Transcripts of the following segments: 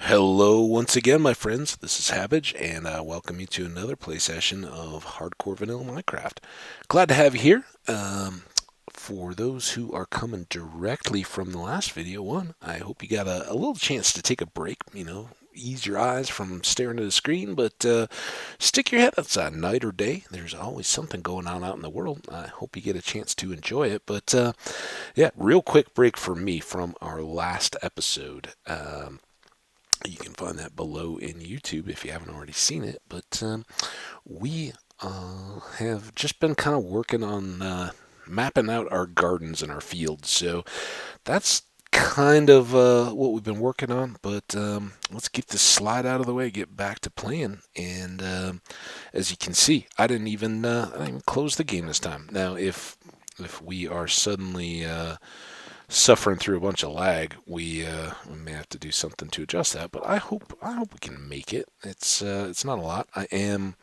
Hello once again, my friends. This is Hambbage, and I welcome you to another play session of Hardcore Vanilla Minecraft. Glad to have you here. For those who are coming directly from the last video, I hope you got a little chance to take a break, ease your eyes from staring at the screen, but stick your head outside night or day. There's always something going on out in the world. I hope you get a chance to enjoy it. But yeah, real quick break for me from our last episode. You can find that below in YouTube if you haven't already seen it. But we have just been kind of working on mapping out our gardens and our fields. So that's kind of what we've been working on. But let's get this slide out of the way, get back to playing. And as you can see, I didn't even close the game this time. Now, if we are suddenly suffering through a bunch of lag, we may have to do something to adjust that. But I hope we can make it. It's not a lot. I am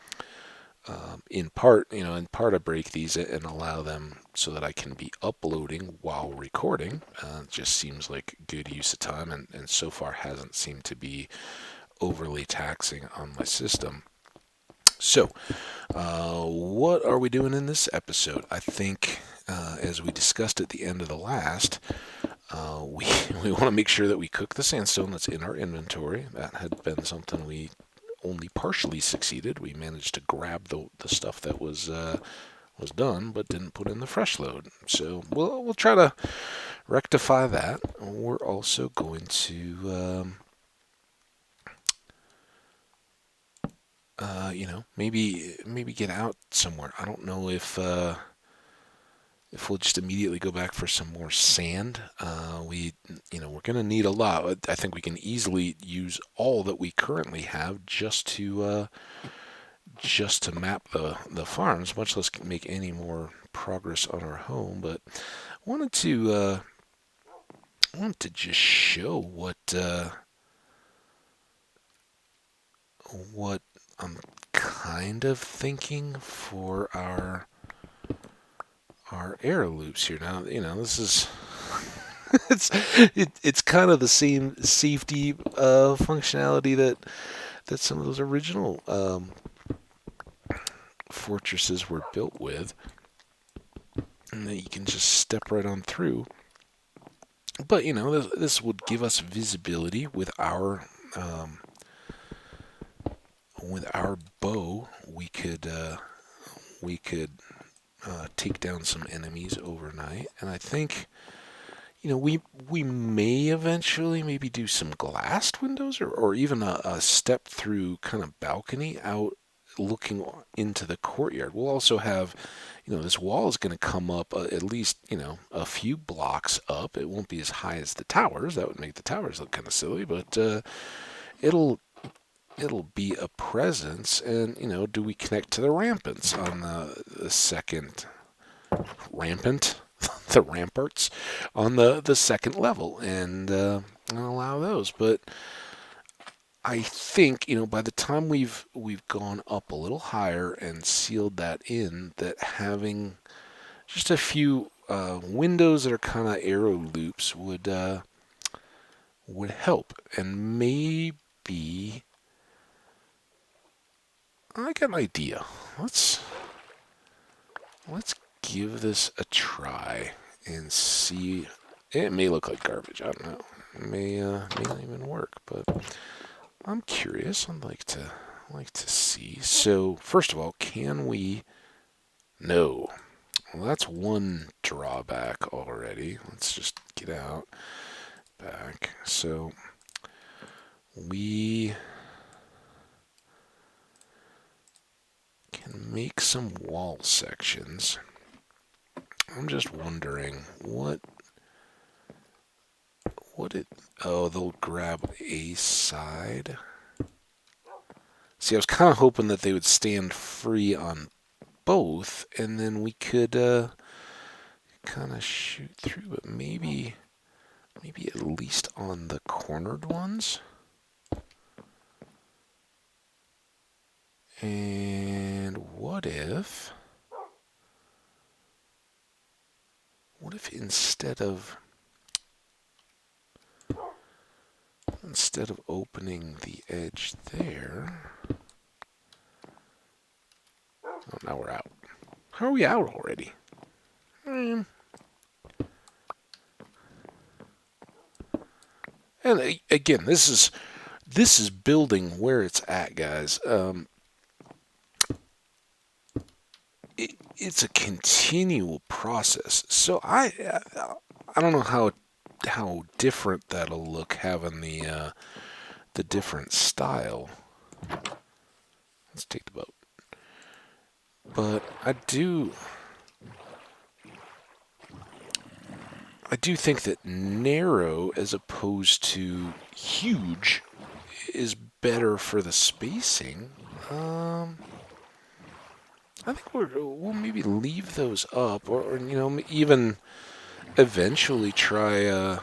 in part I break these and allow them so that I can be uploading while recording. It just seems like good use of time, and so far hasn't seemed to be overly taxing on my system. So, what are we doing in this episode? I think, as we discussed at the end of the last, we we want to make sure that we cook the sandstone that's in our inventory. That had been something we only partially succeeded. We managed to grab the stuff that was done, but didn't put in the fresh load. So we'll try to rectify that. We're also going to maybe get out somewhere. I don't know if we'll just immediately go back for some more sand. We're going to need a lot. I think we can easily use all that we currently have just to map the farms, much less make any more progress on our home. But I wanted to just show what I'm kind of thinking for our air loops here. Now, this is it's kind of the same safety functionality that some of those original fortresses were built with, and that you can just step right on through. But this would give us visibility with our bow. We could take down some enemies overnight, and I think we may eventually maybe do some glassed windows, or even a step through kind of balcony out looking into the courtyard. We'll also have, this wall is going to come up at least, a few blocks up. It won't be as high as the towers. That would make the towers look kind of silly, but it'll it'll be a presence. And do we connect to the rampants on the second rampant? The ramparts on the second level, and allow those. But I think by the time we've gone up a little higher and sealed that in, that having just a few windows that are kind of arrow loops would help. And maybe I got an idea. Let's give this a try and see. It may look like garbage. I don't know. It may not even work, but I'm curious. I'd like to see. So first of all, can we? No. Well, that's one drawback already. Let's just get out back. So we can make some wall sections. I'm just wondering oh, they'll grab a side. See, I was kind of hoping that they would stand free on both, and then we could kind of shoot through, but maybe at least on the cornered ones. And what if instead of instead of opening the edge there... Oh, now we're out. How are we out already? And again, this is building where it's at, guys. It's a continual process. So I don't know how different that'll look having the different style. Let's take the boat. But I do think that narrow as opposed to huge is better for the spacing. I think we'll maybe leave those up, or even eventually try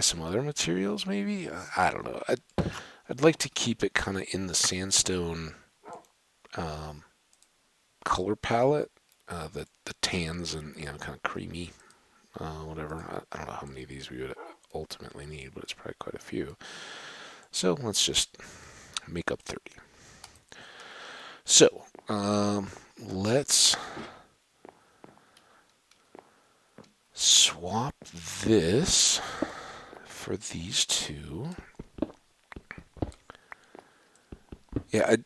some other materials. Maybe I don't know. I'd like to keep it kind of in the sandstone color palette, the tans and kind of creamy, whatever. I don't know how many of these we would ultimately need, but it's probably quite a few. So let's just make up 30. So let's swap this for these two. Yeah,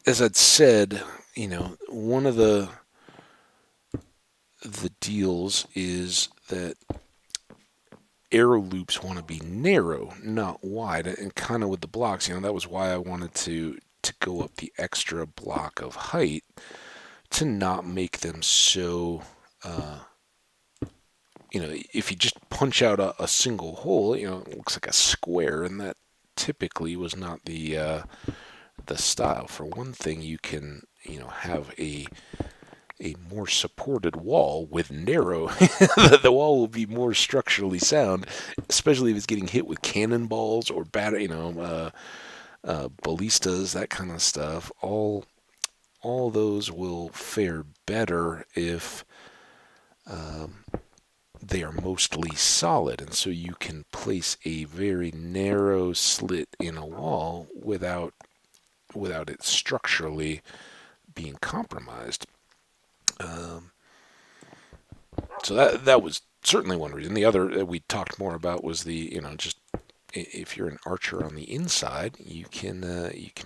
as I'd said, one of the deals is that arrow loops want to be narrow, not wide, and kind of with the blocks, that was why I wanted to go up the extra block of height to not make them so, if you just punch out a single hole, it looks like a square, and that typically was not the style. For one thing, you can, have a more supported wall with narrow. The wall will be more structurally sound, especially if it's getting hit with cannonballs or ballistas, that kind of stuff. All those will fare better if they are mostly solid, and so you can place a very narrow slit in a wall without it structurally being compromised. So that was certainly one reason. The other that we talked more about was the just if you're an archer on the inside, you can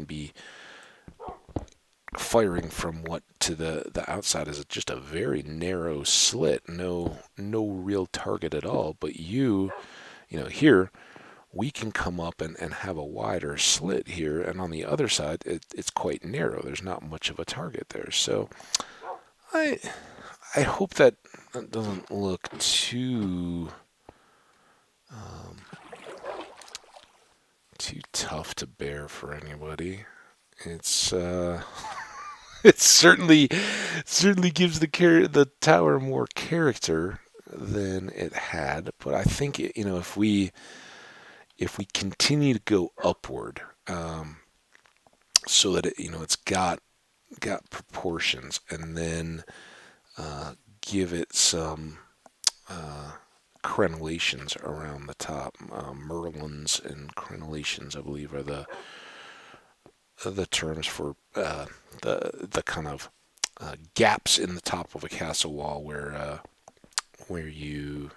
be firing from what to the outside is just a very narrow slit, no real target at all. But here we can come up and have a wider slit here, and on the other side it's quite narrow. There's not much of a target there. So I hope that doesn't look too tough to bear for anybody. It's it certainly gives the tower more character than it had. But I think if we continue to go upward, so that it's got proportions, and then give it some crenellations around the top. Merlins and crenellations, I believe, are the terms for the kind of gaps in the top of a castle wall where you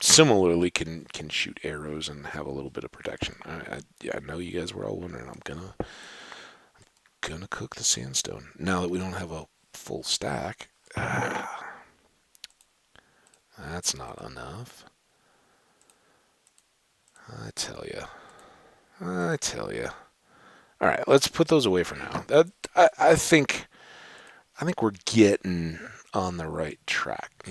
similarly can shoot arrows and have a little bit of protection. I know you guys were all wondering. I'm gonna cook the sandstone now that we don't have a full stack. That's not enough. I tell you. All right, let's put those away for now. I think we're getting on the right track.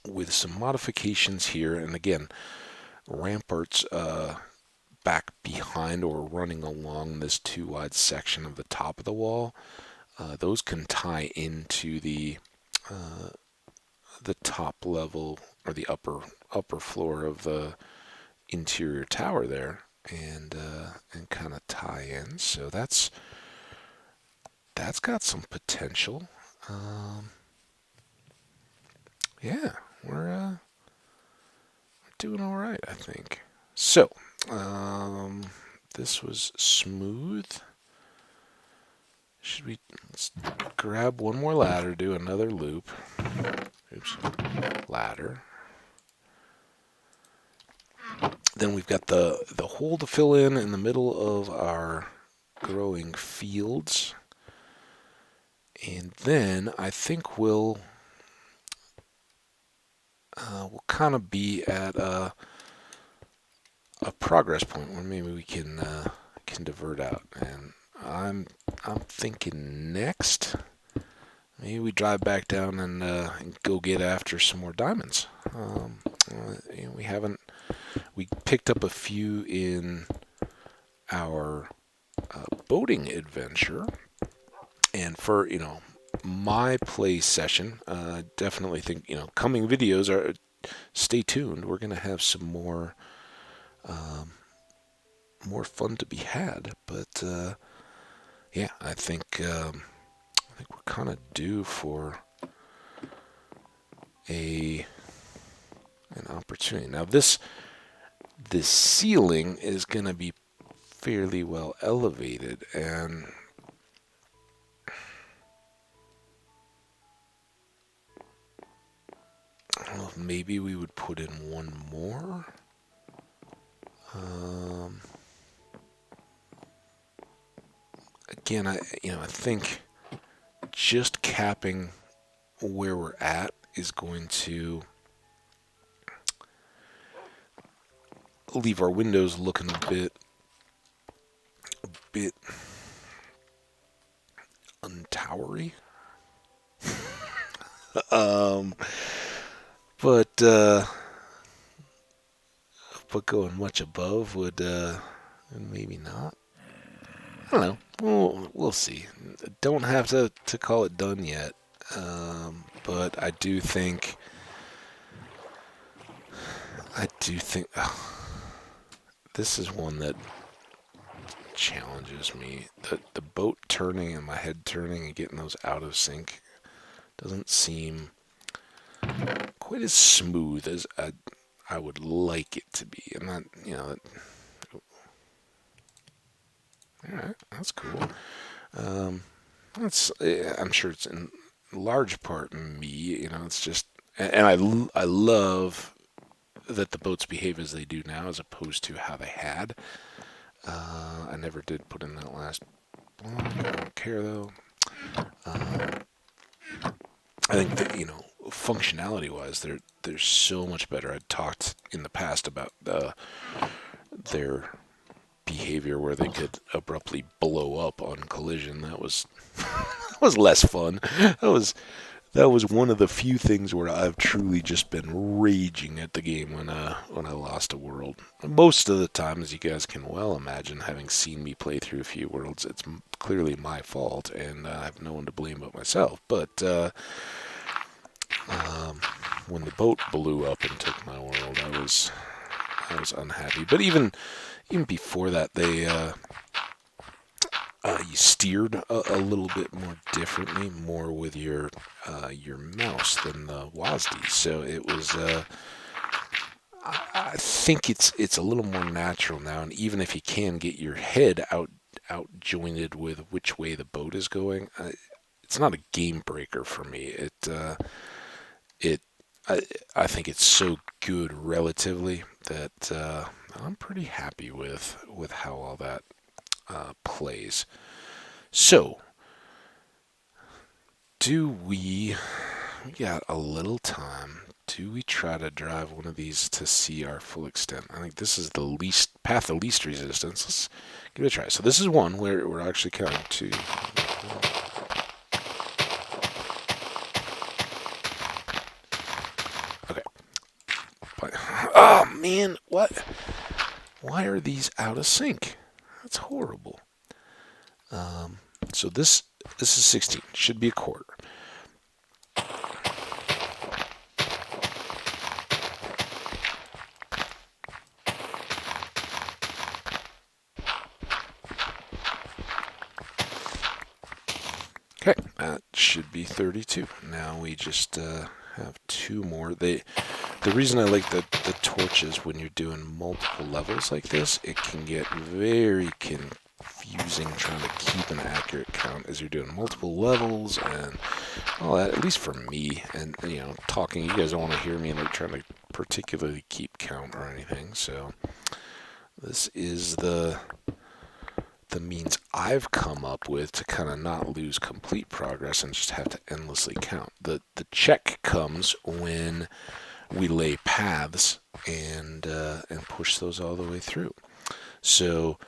With some modifications here, and again, ramparts back behind or running along this too wide section of the top of the wall. Those can tie into the top level or the upper floor of the interior tower there, and kind of tie in. So that's got some potential. Yeah, we're doing all right, I think. So, this was smooth. Should we let's grab one more ladder, do another loop. Oops, ladder. Then we've got the hole to fill in the middle of our growing fields. And then I think we'll kind of be at a progress point where maybe we can divert out. And I'm thinking next, maybe we drive back down and go get after some more diamonds. We picked up a few in our boating adventure, and for my play session, definitely think coming videos are. Stay tuned. We're gonna have some more fun to be had, but yeah, I think we're kind of due for an opportunity. Now this ceiling is gonna be fairly well elevated, and I don't know if maybe we would put in one more. Again, I think just capping where we're at is going to leave our windows looking a bit untowery. But going much above would maybe not. I don't know. We'll see. Don't have to call it done yet. But I do think this is one that challenges me. The boat turning and my head turning and getting those out of sync doesn't seem quite as smooth as I would like it to be. And that, alright, that's cool. I'm sure it's in large part me, it's just, and I love that the boats behave as they do now as opposed to how they had. I never did put in that last block. I don't care though. I think that, functionality wise, they're so much better. I talked in the past about their behavior where they could abruptly blow up on collision. That was was less fun. That was one of the few things where I've truly just been raging at the game when I lost a world. Most of the time, as you guys can well imagine, having seen me play through a few worlds, it's clearly my fault, and I have no one to blame but myself. But when the boat blew up and took my world, I was unhappy. But even before that, they you steered a little bit more differently, more with your mouse than the WASD. So it was. I think it's a little more natural now, and even if you can get your head out jointed with which way the boat is going, it's not a game breaker for me. I think it's so good relatively that I'm pretty happy with how all that plays. So, we got a little time. Do we try to drive one of these to see our full extent? I think this is the path of least resistance. Let's give it a try. So this is one where we're actually counting 2. Okay. Oh man, what? Why are these out of sync? That's horrible. So this is 16. Should be a quarter. Okay, that should be 32. Now we just have 2 more. The reason I like the torches when you're doing multiple levels like this, it can get very confusing trying to keep an accurate count as you're doing multiple levels and all that, at least for me. And, talking, you guys don't want to hear me like trying to particularly keep count or anything. So this is the means I've come up with to kind of not lose complete progress and just have to endlessly count. The check comes when we lay paths and push those all the way through. So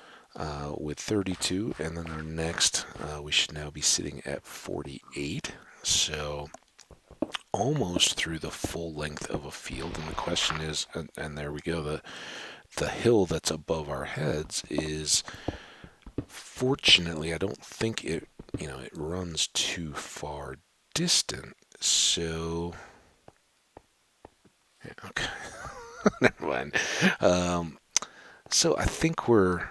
with 32, and then our next, we should now be sitting at 48. So almost through the full length of a field. And the question is, and there we go, the hill that's above our heads is, fortunately, I don't think it runs too far distant. So yeah, okay. Never mind. So I think we're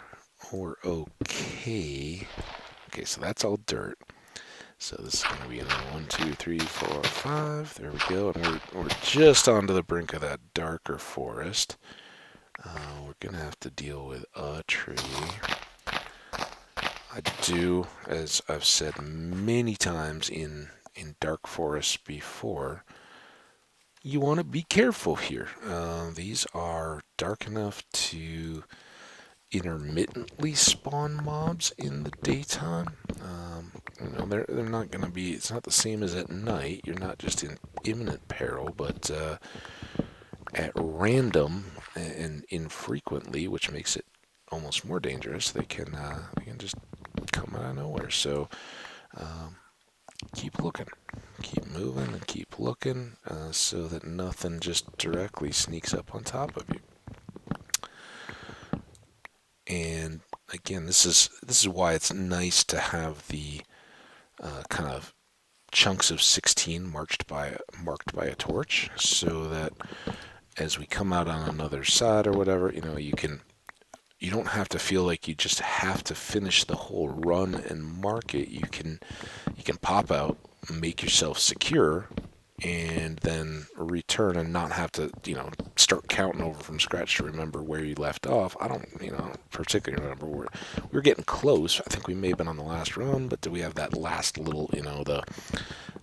okay. Okay, so that's all dirt. So this is going to be another 1, 2, 3, 4, 5. There we go. And we're just onto the brink of that darker forest. We're going to have to deal with a tree. I do, as I've said many times in dark forests before, you want to be careful here. These are dark enough to intermittently spawn mobs in the daytime. They're not going to be, it's not the same as at night. You're not just in imminent peril, but at random and infrequently, which makes it almost more dangerous, they can just come out of nowhere. So keep looking, keep moving, and keep looking so that nothing just directly sneaks up on top of you. And again, this is why it's nice to have the kind of chunks of 16 marked by a torch, so that as we come out on another side or whatever, you don't have to feel like you just have to finish the whole run and mark it. You can pop out, make yourself secure, and then return and not have to, start counting over from scratch to remember where you left off. I don't, particularly remember where we were getting close. I think we may have been on the last run, but do we have that last little,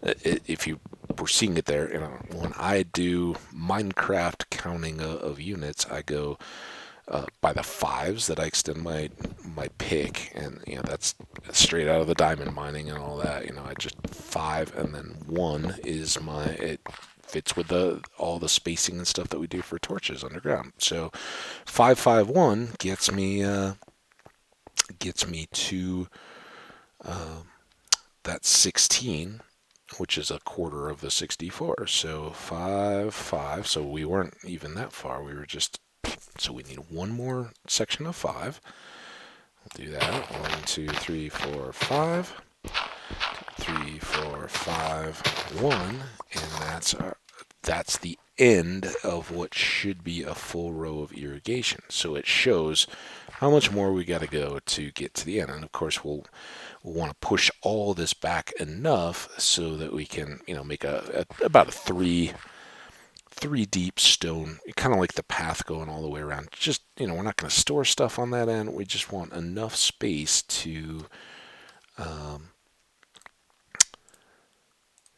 if you were seeing it there, when I do Minecraft counting of units, I go by the 5s that I extend my pick, and that's straight out of the diamond mining and all that. I just 5, and then 1 is it fits with all the spacing and stuff that we do for torches underground. So 551 gets me to that 16, which is a quarter of the 64. So 5, 5. So we weren't even that far. We were just. So we need one more section of 5. We'll do that. 1, 2, 3, 4, 5. 3, 4, 5, 1, and that's the end of what should be a full row of irrigation. So it shows how much more we got to go to get to the end. And of course, we'll want to push all this back enough so that we can, make about a 3 deep stone, kind of like the path going all the way around. Just, we're not going to store stuff on that end. We just want enough space to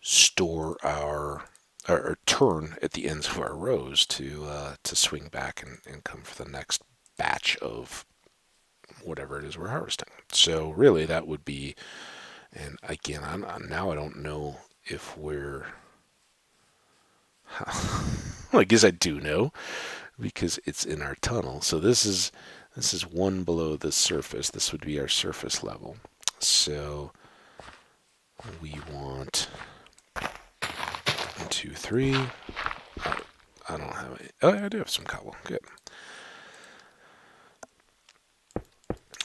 store our or turn at the ends of our rows to swing back and come for the next batch of whatever it is we're harvesting. So really that would be, and again, now I don't know if we're, well, I guess I do know because it's in our tunnel. So this is 1 below the surface. This would be our surface level. So we want 1, 2, 3. I don't have any. Oh, I do have some cobble. Good.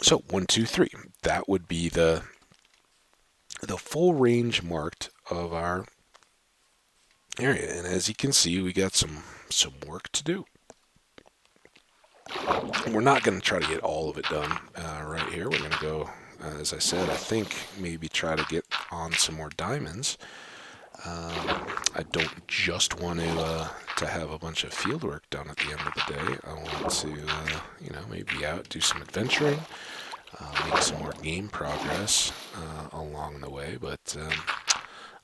So 1, 2, 3. That would be the full range marked of our area. And as you can see, we got some work to do. We're not going to try to get all of it done right here. We're going to go, as I said, I think maybe try to get on some more diamonds I don't just want to have a bunch of field work done at the end of the day. I want to, maybe be out, do some adventuring, make some more game progress along the way. But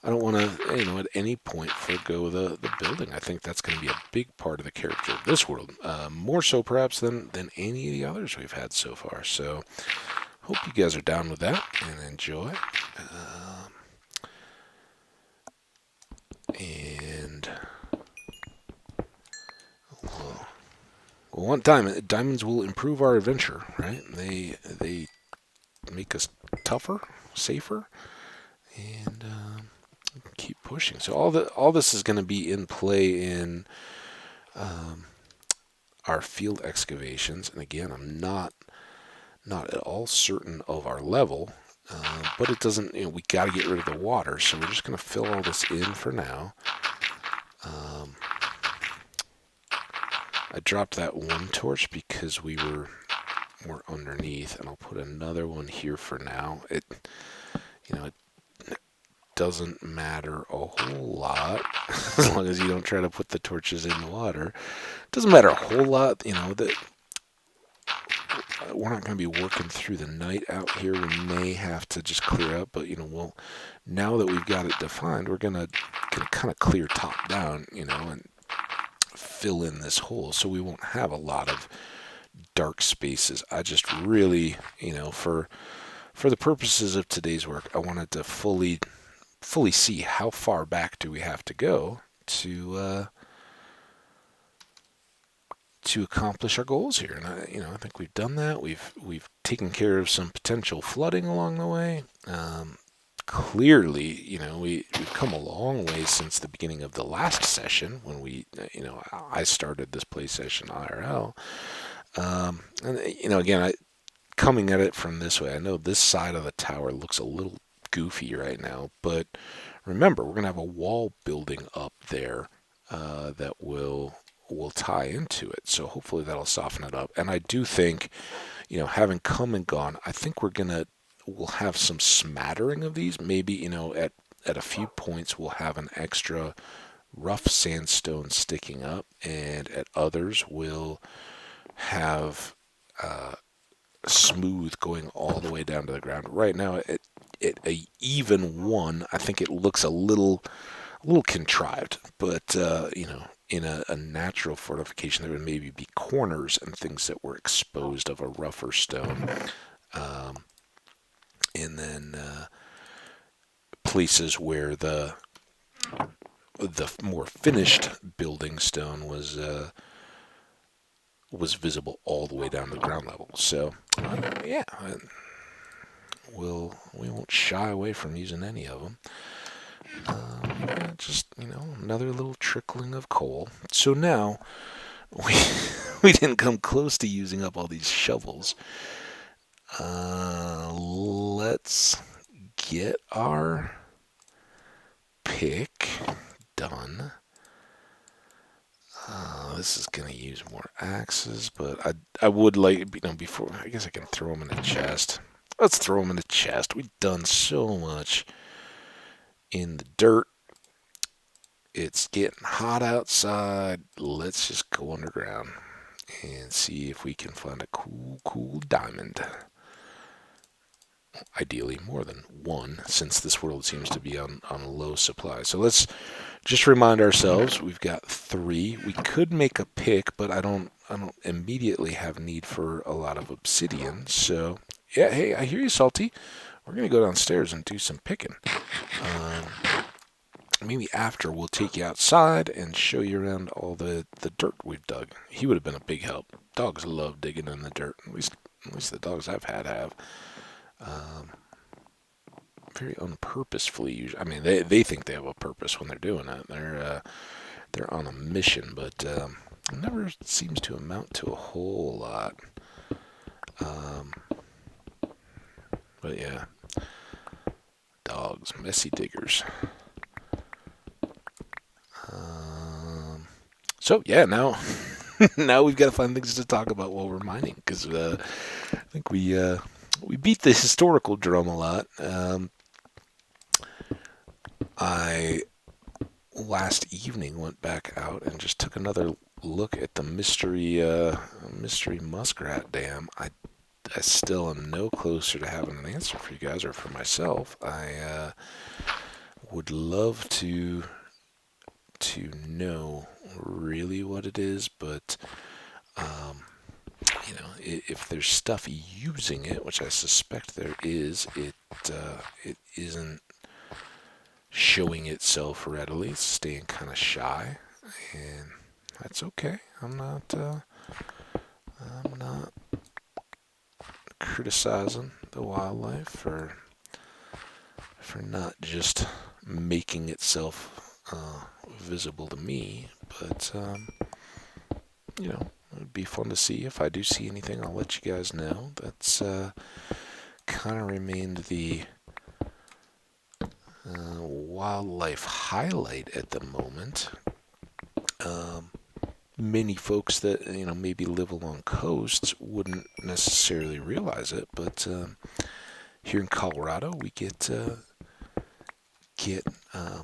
I don't want to, at any point forego the building. I think that's going to be a big part of the character of this world, more so perhaps than any of the others we've had so far. So hope you guys are down with that and enjoy. And we'll want diamond. Diamonds will improve our adventure, right? They make us tougher, safer, and keep pushing. So all this is going to be in play in our field excavations. And again, I'm not at all certain of our level, but it doesn't. We got to get rid of the water, so we're just going to fill all this in for now. I dropped that one torch because we were underneath, and I'll put another one here for now. It doesn't matter a whole lot as long as you don't try to put the torches in the water. It doesn't matter a whole lot, that we're not going to be working through the night out here. We may have to just clear up, but now that we've got it defined, we're gonna kind of clear top down, and fill in this hole, so we won't have a lot of dark spaces. I just really, for the purposes of today's work, I wanted to fully see how far back do we have to go to accomplish our goals here. And I think we've done that. We've taken care of some potential flooding along the way. Clearly, we've come a long way since the beginning of the last session when I started this play session IRL. And again, coming at it from this way, I know this side of the tower looks a little goofy right now, but remember, we're going to have a wall building up there that will tie into it. So hopefully that'll soften it up. And I do think, having come and gone, I think we'll have some smattering of these. Maybe, at a few points we'll have an extra rough sandstone sticking up, and at others we'll have smooth going all the way down to the ground. Right now, at a even one, I think it looks a little contrived, but in a natural fortification, there would maybe be corners and things that were exposed of a rougher stone, and then places where the more finished building stone was visible all the way down to the ground level. So yeah, we won't shy away from using any of them. Just another little trickling of coal. So now we didn't come close to using up all these shovels. Let's get our pick done. This is gonna use more axes, but I would like, before, I guess I can throw them in a chest. Let's throw them in the chest. We've done so much in the dirt. It's getting hot outside. Let's just go underground and see if we can find a cool diamond. Ideally more than one, since this world seems to be on low supply. So let's just remind ourselves we've got 3. We could make a pick, but I don't immediately have need for a lot of obsidian. So yeah, hey, I hear you, Salty. We're gonna go downstairs and do some picking. Maybe after we'll take you outside and show you around all the dirt we've dug. He would have been a big help. Dogs love digging in the dirt. At least the dogs I've had have. Very unpurposefully. I mean, they think they have a purpose when they're doing it. They're on a mission, but it never seems to amount to a whole lot. But yeah, dogs, messy diggers. So yeah, now we've got to find things to talk about while we're mining, because I think we beat the historical drum a lot. I last evening went back out and just took another look at the mystery muskrat dam. I still am no closer to having an answer for you guys or for myself. I would love to know really what it is, but um, if there's stuff using it, which I suspect there is, it isn't showing itself readily. It's staying kind of shy, and that's okay. I'm not criticizing the wildlife for not just making itself visible to me, but it'd be fun to see. If I do see anything, I'll let you guys know. That's kind of remained the wildlife highlight at the moment. Many folks that maybe live along coasts wouldn't necessarily realize it, but here in Colorado, we get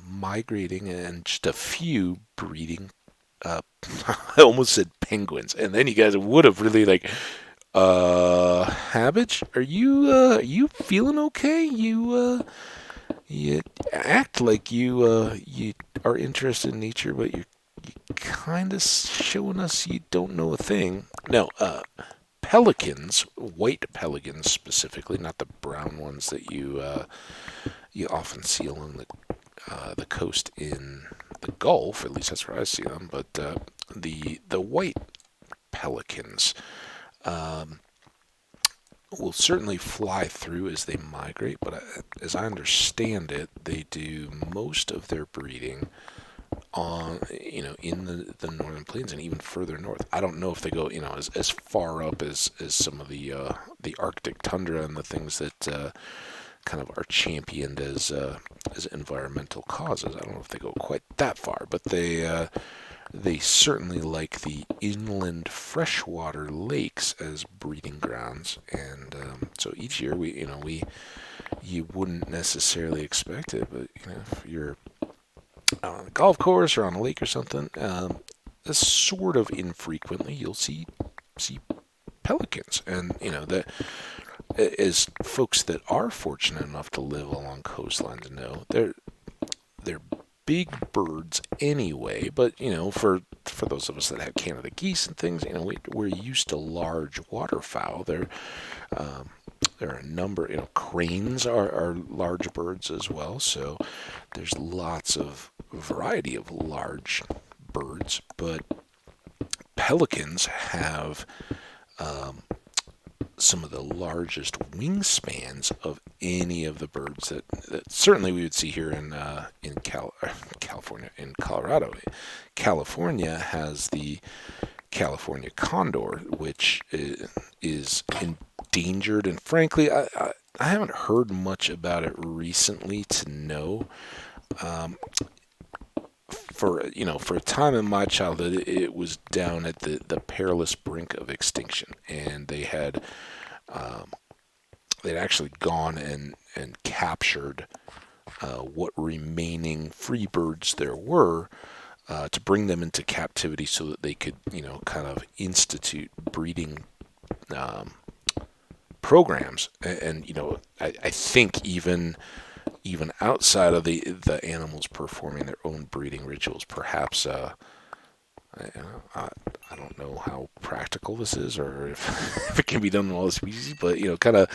migrating and just a few breeding. I almost said penguins, and then you guys would have really like, Hambbage, are you feeling okay? You act like you are interested in nature, but you kind of showing us you don't know a thing. No, pelicans, white pelicans specifically, not the brown ones that you often see along the coast in the Gulf. At least that's where I see them. But the white pelicans will certainly fly through as they migrate. But as I understand it, they do most of their breeding on in the northern plains and even further north. I don't know if they go as far up as some of the Arctic tundra and the things that kind of are championed as environmental causes. I don't know if they go quite that far, but they certainly like the inland freshwater lakes as breeding grounds. And so each year you wouldn't necessarily expect it, but if you're on a golf course or on a lake or something, sort of infrequently you'll see pelicans. And that, as folks that are fortunate enough to live along coastlines know, they're big birds anyway. But for those of us that have Canada geese and things, we're used to large waterfowl. There are a number, cranes are large birds as well. So there's lots of variety of large birds, but pelicans have some of the largest wingspans of any of the birds that certainly we would see here in California, in Colorado. California has the California condor, which is endangered, and frankly, I haven't heard much about it recently to know. For a time in my childhood, it was down at the perilous brink of extinction, and they'd actually gone and captured what remaining free birds there were, to bring them into captivity so that they could kind of institute breeding programs. And I think even outside of the animals performing their own breeding rituals, perhaps I don't know how practical this is, or if it can be done in all the species, but kind of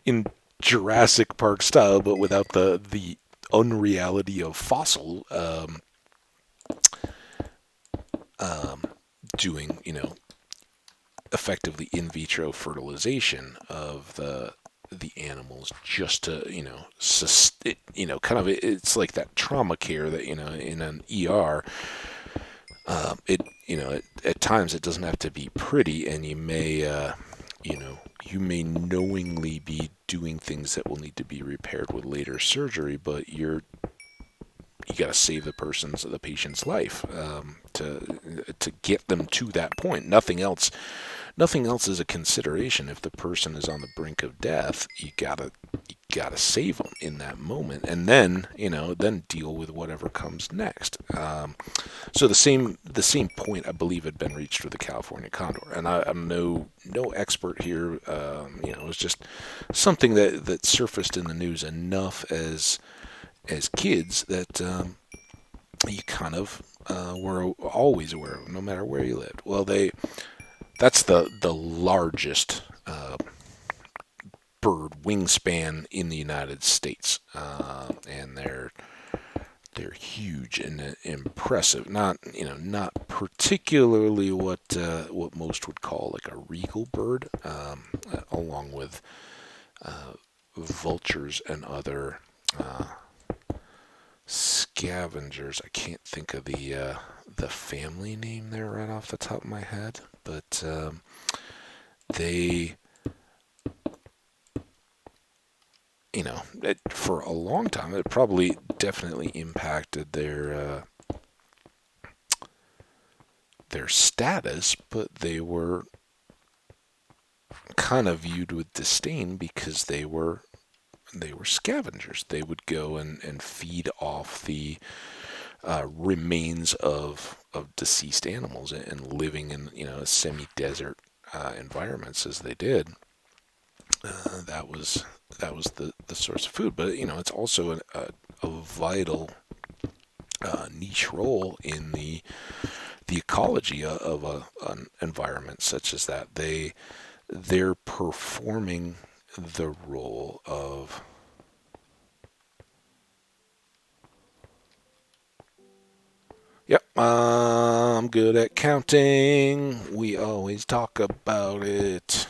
in Jurassic Park style, but without the unreality of fossil doing effectively in vitro fertilization of the animals, just to kind of, it's like that trauma care that in an ER. At times it doesn't have to be pretty, and you may knowingly be doing things that will need to be repaired with later surgery, but you got to save the patient's life, to get them to that point. Nothing else is a consideration. If the person is on the brink of death, you gotta save them in that moment, and then then deal with whatever comes next. So the same point I believe had been reached with the California condor, and I'm no expert here. It was just something that surfaced in the news enough as kids that you kind of were always aware of, no matter where you lived. Well, that's the largest bird wingspan in the United States, and they're huge and impressive. Not particularly what most would call like a regal bird, along with vultures and other scavengers. I can't think of the family name there right off the top of my head, but they, for a long time, it probably definitely impacted their status, but they were kind of viewed with disdain because they were scavengers. They would go and feed off the remains of deceased animals, and living in semi-desert environments as they did. That was the source of food, but it's also a vital niche role in the ecology of an environment such as that. They're performing the role of, yep, I'm good at counting. We always talk about it.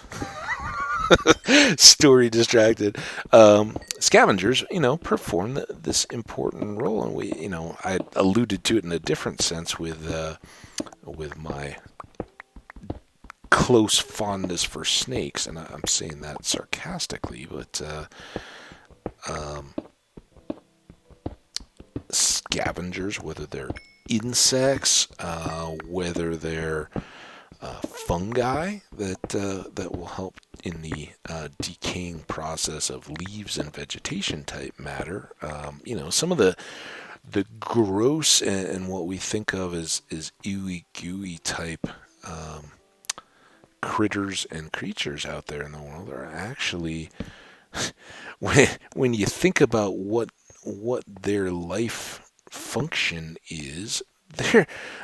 Story distracted. Scavengers, perform this important role, and I alluded to it in a different sense with my close fondness for snakes, and I'm saying that sarcastically, but scavengers, whether they're insects, whether they're fungi that will help in the decaying process of leaves and vegetation type matter. Some of the gross and what we think of as ooey gooey type critters and creatures out there in the world are actually, when you think about what their life function is,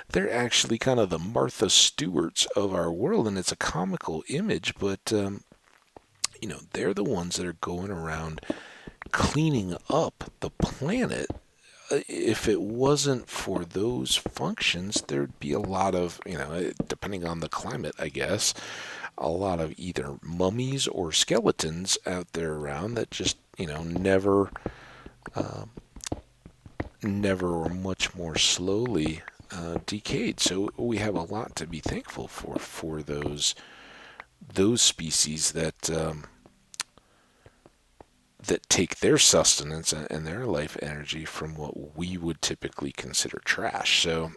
they're actually kind of the Martha Stewarts of our world, and it's a comical image, but they're the ones that are going around cleaning up the planet. If it wasn't for those functions, there'd be a lot of, depending on the climate, I guess, a lot of either mummies or skeletons out there around that just, never or much more slowly decayed. So we have a lot to be thankful for those species that take their sustenance and their life energy from what we would typically consider trash. So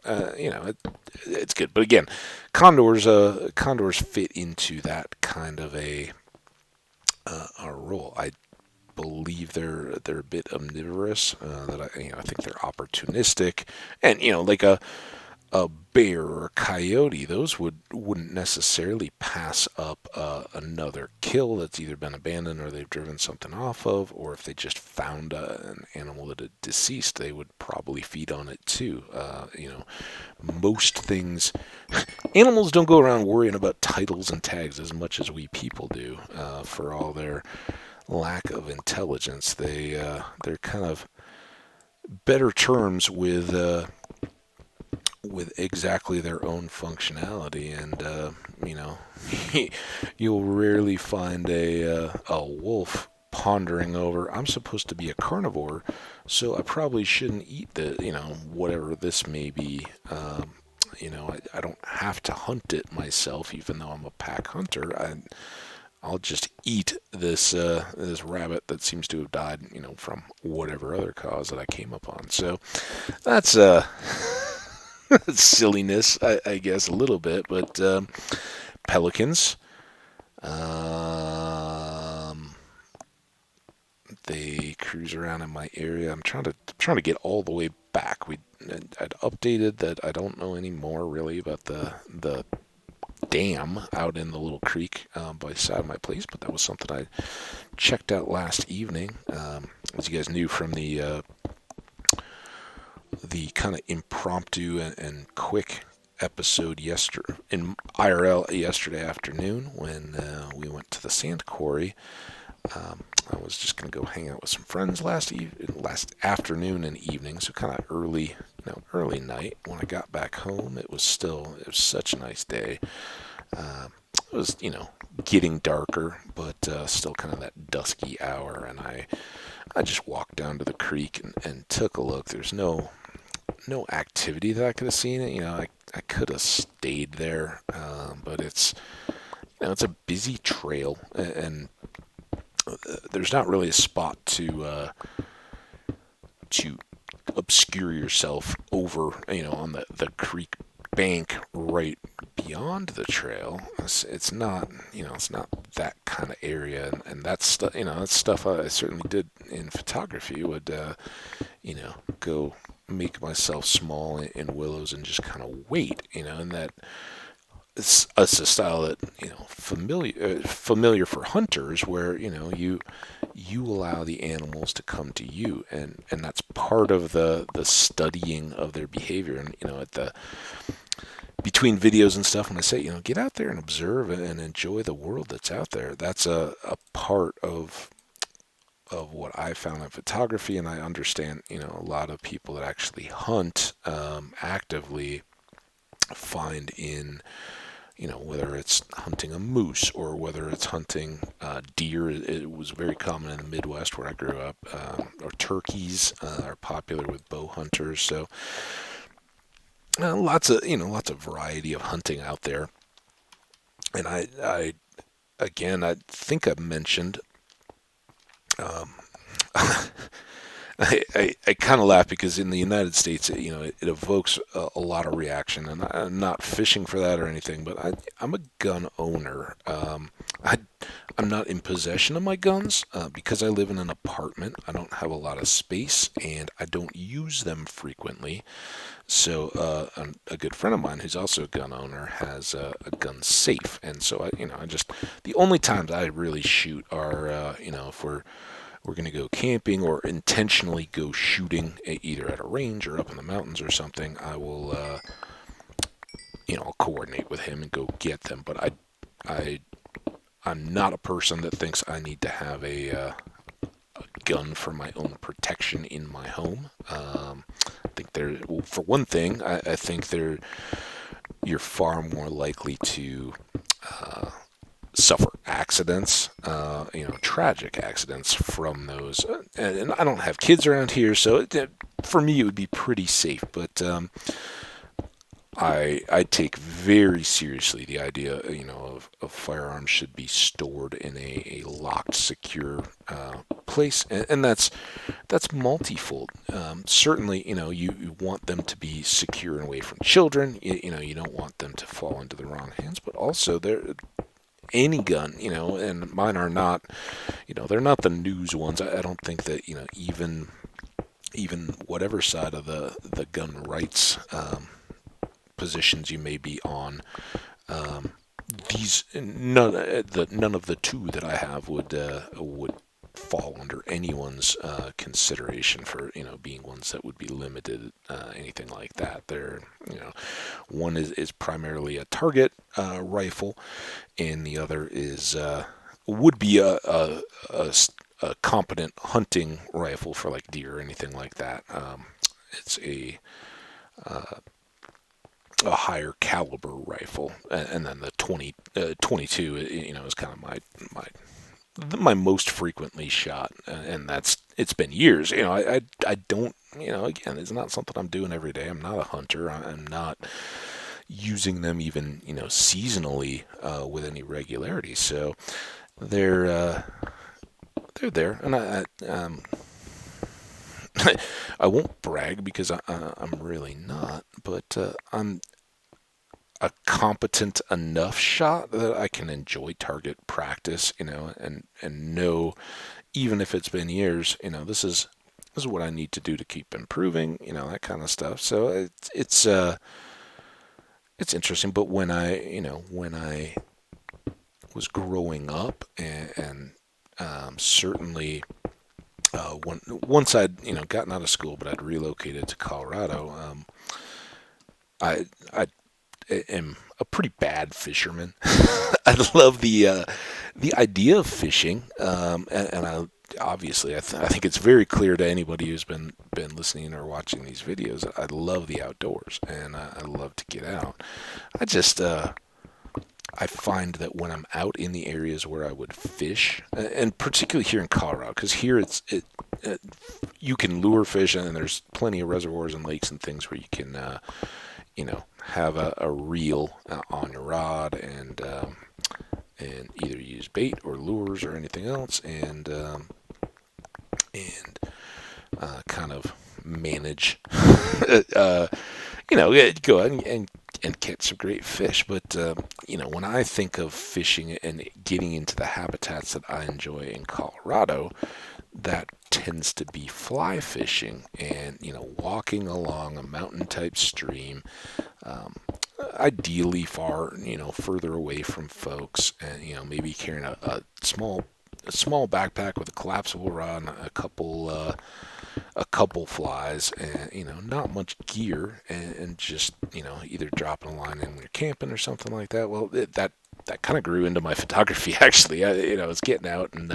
it's good. But again, condors fit into that kind of a role. I believe they're a bit omnivorous. That I think they're opportunistic, and like a bear or a coyote, those wouldn't necessarily pass up another kill that's either been abandoned or they've driven something off of, or if they just found an animal that had deceased, they would probably feed on it too. Most things, animals don't go around worrying about titles and tags as much as we people do. For all their lack of intelligence, they're kind of better terms with exactly their own functionality, and you'll rarely find a wolf pondering over, I'm supposed to be a carnivore, so I probably shouldn't eat whatever this may be. I don't have to hunt it myself, even though I'm a pack hunter. I'll just eat this rabbit that seems to have died, from whatever other cause that I came upon. So that's silliness, I guess, a little bit, but pelicans, they cruise around in my area. I'm trying to get all the way back. I'd updated that I don't know anymore really about the dam out in the little creek by the side of my place, but that was something I checked out last evening. As you guys knew from the kind of impromptu and quick episode yesterday in IRL yesterday afternoon when we went to the sand quarry. I was just gonna go hang out with some friends last afternoon and evening, so kind of early night. When I got back home, it was such a nice day. It was getting darker, but still kind of that dusky hour, and I just walked down to the creek and took a look. There's no activity that I could have seen. I could have stayed there, but it's a busy trail, and there's not really a spot to obscure yourself over, on the creek bank right beyond the trail. It's not, it's not that kind of area, and that's stuff I certainly did in photography. Would, go make myself small in willows and just kind of wait, and that it's a style that familiar for hunters, where you allow the animals to come to you, and that's part of the studying of their behavior. And at the between videos and stuff, when I say get out there and observe and enjoy the world that's out there, that's a part of what I found in photography. And I understand a lot of people that actually hunt actively find in whether it's hunting a moose or whether it's hunting deer. It was very common in the Midwest where I grew up, or turkeys are popular with bow hunters. So lots of variety of hunting out there. And I again, I think I mentioned, um, I kind of laugh because in the United States, it evokes a lot of reaction, and I'm not fishing for that or anything, but I'm a gun owner. I'm not in possession of my guns because I live in an apartment. I don't have a lot of space, and I don't use them frequently. So a good friend of mine who's also a gun owner has a gun safe, and so I just the only times I really shoot are if we're going to go camping or intentionally go shooting either at a range or up in the mountains or something. I will I'll coordinate with him and go get them. But I'm not a person that thinks I need to have a gun for my own protection in my home. I think for one thing, I think you're far more likely to suffer accidents, tragic accidents from those. And I don't have kids around here, so for me it would be pretty safe. But I take very seriously the idea, of firearms should be stored in a locked, secure place, and that's multifold. Certainly, you want them to be secure and away from children. You don't want them to fall into the wrong hands, but also any gun, and mine are not, they're not the news ones. I don't think that, even whatever side of the gun rights positions you may be on, none of the two that I have would fall under anyone's consideration for being ones that would be limited, anything like that. They're one is primarily a target rifle, and the other is would be a competent hunting rifle for like deer or anything like that. It's a higher caliber rifle, and then the 22 is kind of my most frequently shot, and it's been years. I don't, again, it's not something I'm doing every day. I'm not a hunter. I'm not using them even seasonally with any regularity. So they're there, and I won't brag because I'm really not, but a competent enough shot that I can enjoy target practice, and know, even if it's been years, this is what I need to do to keep improving, that kind of stuff. So it's interesting. But when I was growing up, and certainly once I'd gotten out of school, but I'd relocated to Colorado. I am a pretty bad fisherman. I love the idea of fishing, and obviously I think it's very clear to anybody who's been listening or watching these videos. I love the outdoors, and I love to get out. I just I find that when I'm out in the areas where I would fish, and particularly here in Colorado, because here you can lure fish, and there's plenty of reservoirs and lakes and things where you can have a reel on your rod, and either use bait or lures or anything else, and kind of manage, go out and catch some great fish. But when I think of fishing and getting into the habitats that I enjoy in Colorado, that tends to be fly fishing, and walking along a mountain type stream, ideally far further away from folks, and maybe carrying a small backpack with a collapsible rod and a couple flies, and not much gear, and just either dropping a line in when you're camping or something like that. Well, that kind of grew into my photography, actually. I was getting out and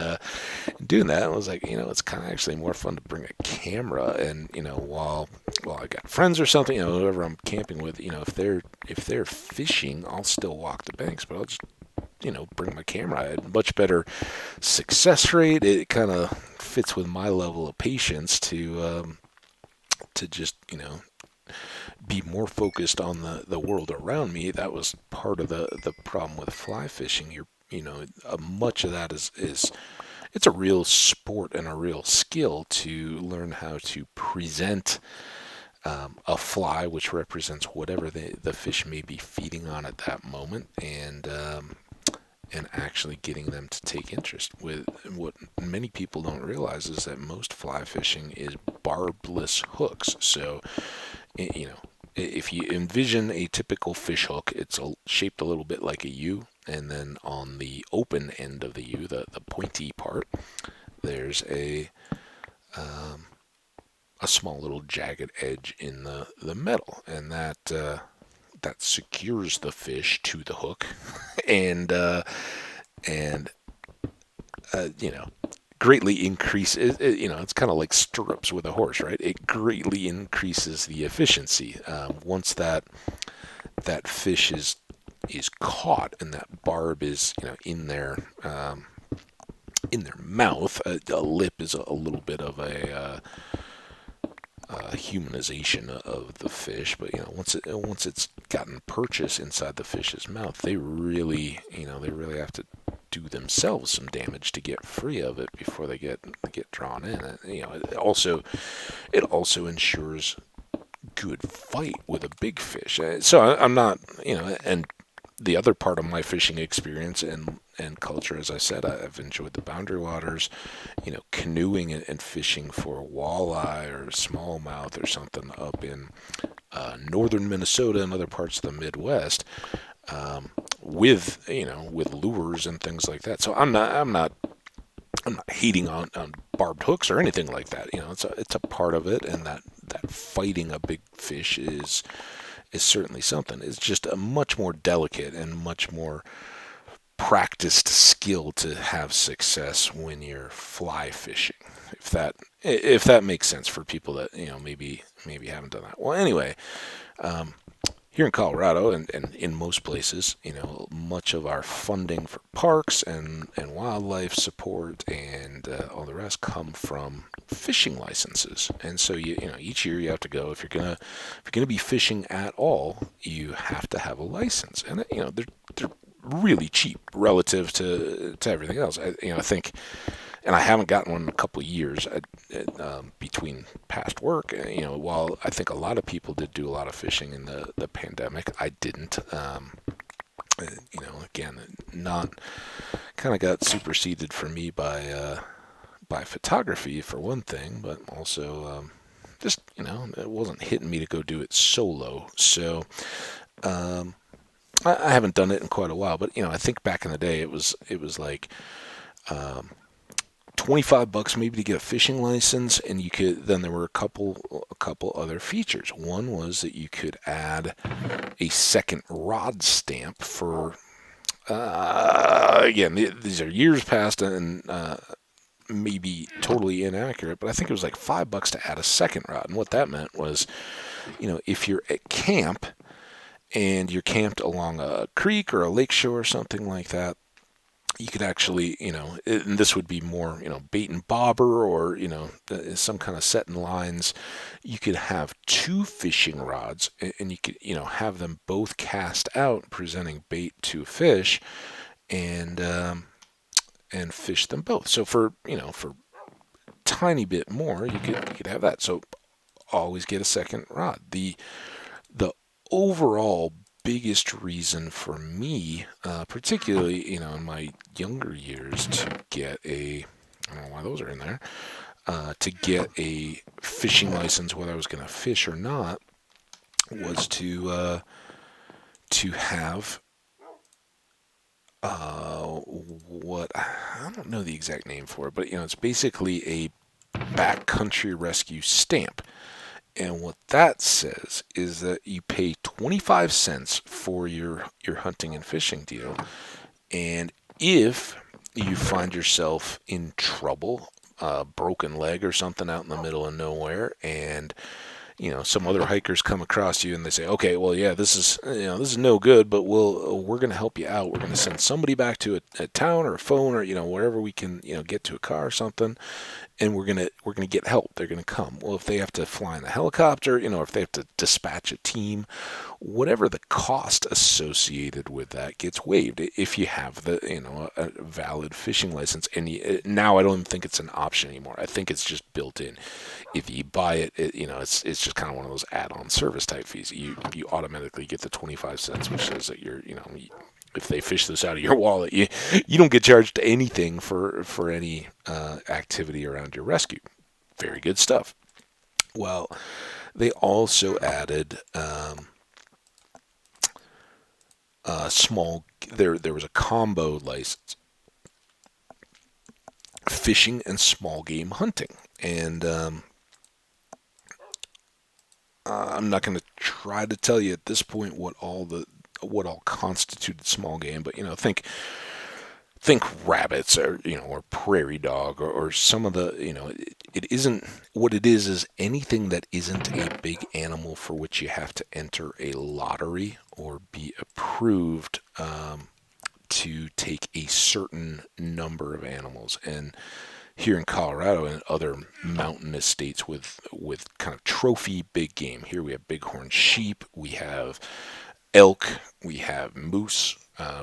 doing that. I was like, it's kind of actually more fun to bring a camera, and while I got friends or something, whoever I'm camping with, if they're fishing, I'll still walk the banks, but I'll just bring my camera. I had much better success rate. It kind of fits with my level of patience to just be more focused on the world around me. That was part of the problem with fly fishing. Much of that is it's a real sport and a real skill to learn how to present a fly, which represents whatever the fish may be feeding on at that moment, and actually getting them to take interest. With what many people don't realize is that most fly fishing is barbless hooks. So, if you envision a typical fish hook, it's shaped a little bit like a U, and then on the open end of the U, the pointy part, there's a small little jagged edge in the metal, and that secures the fish to the hook, and greatly increases. It's kind of like stirrups with a horse, right? It greatly increases the efficiency once that fish is caught and that barb is in their mouth. A lip is a little bit of a humanization of the fish, but once it's gotten purchase inside the fish's mouth, they really have to do themselves some damage to get free of it before they get drawn in. It also ensures good fight with a big fish. So I'm not, and the other part of my fishing experience and culture, as I said, I've enjoyed the boundary waters, canoeing and fishing for walleye or smallmouth or something up in northern Minnesota and other parts of the Midwest, with lures and things like that. So I'm not hating on barbed hooks or anything like that. It's a part of it, and that fighting a big fish is certainly something. It's just a much more delicate and much more practiced skill to have success when you're fly fishing. If that makes sense for people that maybe haven't done that. Well, anyway, here in Colorado and in most places, much of our funding for parks and wildlife support and all the rest come from fishing licenses. And so each year you have to go, if you're gonna be fishing at all, you have to have a license. And they're really cheap relative to everything else. I think and I haven't gotten one in a couple of years between past work. While I think a lot of people did do a lot of fishing in the pandemic, I didn't. Again, not kind of got superseded for me by photography for one thing, but also just it wasn't hitting me to go do it solo. So I haven't done it in quite a while, but I think back in the day it was like $25 maybe to get a fishing license, and then there were a couple other features. One was that you could add a second rod stamp for again, these are years past and maybe totally inaccurate, but I think it was like $5 to add a second rod. And what that meant was, if you're at camp and you're camped along a creek or a lake shore or something like that, you could actually, and this would be more, bait and bobber or, some kind of set in lines. You could have two fishing rods and you could, have them both cast out, presenting bait to fish, and fish them both. So for tiny bit more, you could have that. So always get a second rod. The overall biggest reason for me, particularly in my younger years, to get I don't know why those are in there, to get a fishing license, whether I was going to fish or not, was to have what I don't know the exact name for it, but it's basically a backcountry rescue stamp. And what that says is that you pay 25 cents for your hunting and fishing deal. And if you find yourself in trouble, broken leg or something out in the middle of nowhere, and some other hikers come across you and they say, okay, well, yeah, this is no good, but we're going to help you out. We're going to send somebody back to a town or a phone or wherever we can get to a car or something, and we're gonna get help. They're gonna come. Well, if they have to fly in a helicopter, if they have to dispatch a team, whatever the cost associated with that gets waived if you have a valid fishing license. And now I don't even think it's an option anymore. I think it's just built in. If you buy it, it's just kind of one of those add-on service type fees. You automatically get the 25 cents, which says that you're if they fish this out of your wallet, you don't get charged anything for any activity around your rescue. Very good stuff. Well, they also added small. There was a combo license, fishing and small game hunting, and I'm not going to try to tell you at this point what all constituted small game, but think rabbits or prairie dog or some of the it isn't what it is anything that isn't a big animal for which you have to enter a lottery or be approved to take a certain number of animals. And here in Colorado and other mountainous states with kind of trophy big game, here we have bighorn sheep, we have elk, we have moose,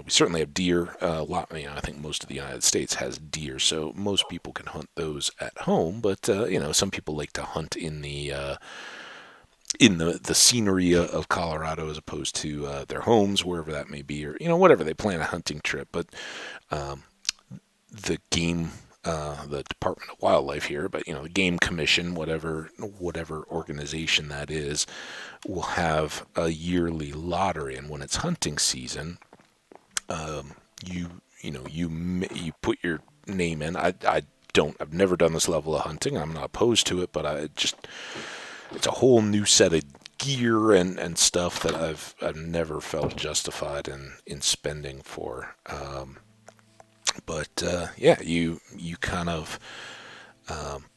we certainly have deer. A lot, I think most of the United States has deer, so most people can hunt those at home. But some people like to hunt in the scenery of Colorado as opposed to their homes, wherever that may be, or whatever they plan a hunting trip. But the game. The Department of Wildlife here, but the Game Commission, whatever organization that is, will have a yearly lottery, and when it's hunting season, you put your name in. I've never done this level of hunting. I'm not opposed to it, but it's a whole new set of gear and stuff that I've never felt justified in spending for. But you kind of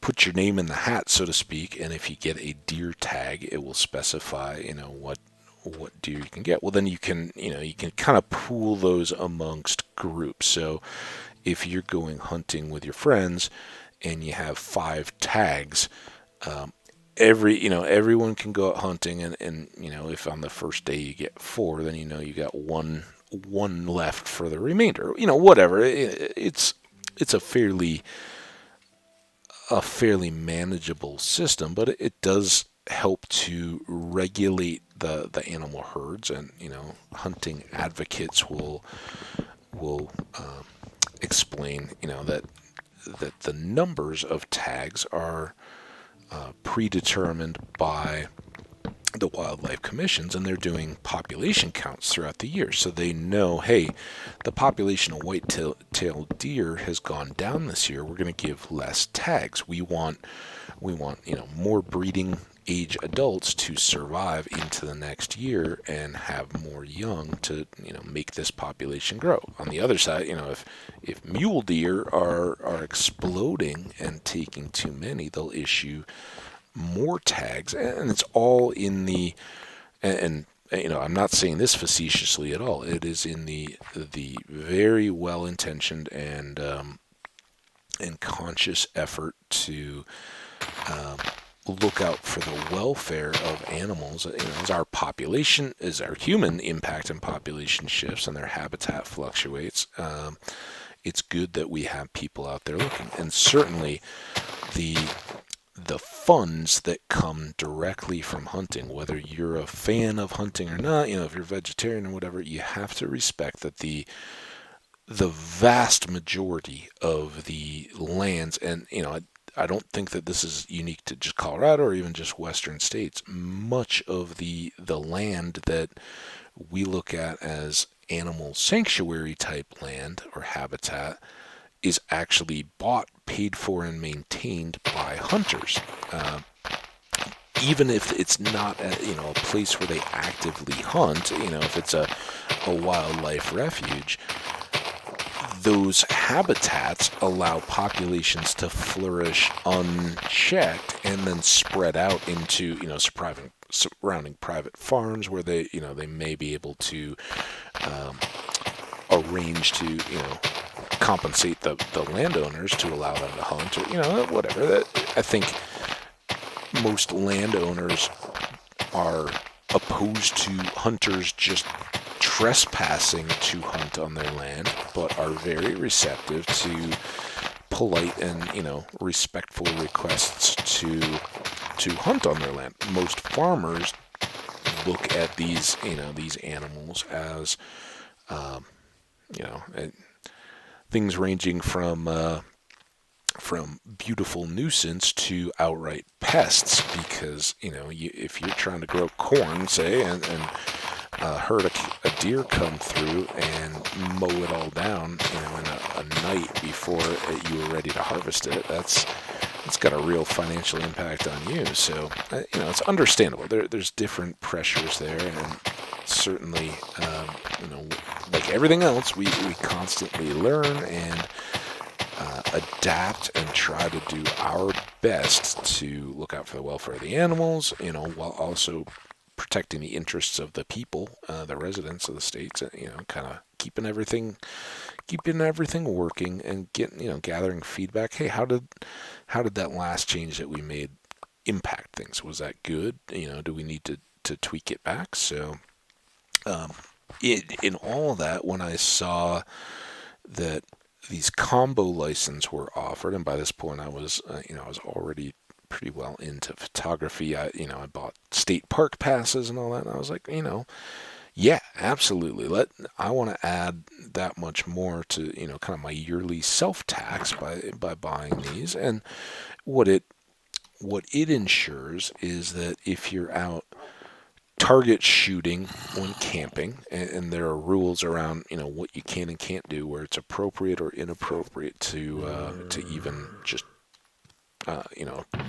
put your name in the hat, so to speak, and if you get a deer tag, it will specify what deer you can get. Well, then you can kind of pool those amongst groups. So if you're going hunting with your friends and you have 5 tags, everyone can go out hunting, and if on the first day you get 4, then you got one left for the remainder. Whatever. It's a fairly a fairly manageable system, but it does help to regulate the animal herds, and hunting advocates will explain that the numbers of tags are predetermined by the wildlife commissions, and they're doing population counts throughout the year, so they know, hey, the population of white-tailed deer has gone down this year. We're going to give less tags. We want more breeding age adults to survive into the next year and have more young to make this population grow. On the other side, if mule deer are exploding and taking too many, they'll issue more tags, and it's all in the and I'm not saying this facetiously at all. It is in the very well intentioned and conscious effort to look out for the welfare of animals. As our population, as our human impact and population shifts and their habitat fluctuates, it's good that we have people out there looking. And certainly the funds that come directly from hunting, whether you're a fan of hunting or not, if you're vegetarian or whatever, you have to respect that the vast majority of the lands, and I don't think that this is unique to just Colorado or even just Western states. Much of the land that we look at as animal sanctuary type land or habitat is actually bought, paid for, and maintained by hunters. Even if it's not a place where they actively hunt, if it's a wildlife refuge, those habitats allow populations to flourish unchecked and then spread out into surrounding private farms where they may be able to arrange to compensate the landowners to allow them to hunt, or whatever. I think most landowners are opposed to hunters just trespassing to hunt on their land, but are very receptive to polite and respectful requests to hunt on their land. Most farmers look at these animals as things ranging from beautiful nuisance to outright pests, because if you're trying to grow corn, say, and herd a deer come through and mow it all down in a night before you were ready to harvest it, it's got a real financial impact on you. So it's understandable. There's different pressures there, and certainly like everything else, we constantly learn and adapt and try to do our best to look out for the welfare of the animals, while also protecting the interests of the people, the residents of the states, kind of keeping everything working, and gathering feedback. Hey, how did that last change that we made impact things? Was that good? Do we need to tweak it back? So, in all of that, when I saw that these combo licenses were offered, and by this point I was already pretty well into photography. I bought state park passes and all that, and I was like, yeah, absolutely. I want to add that much more to, kind of my yearly self-tax by buying these. And what it ensures is that if you're out target shooting when camping, and there are rules around, what you can and can't do, where it's appropriate or inappropriate to even just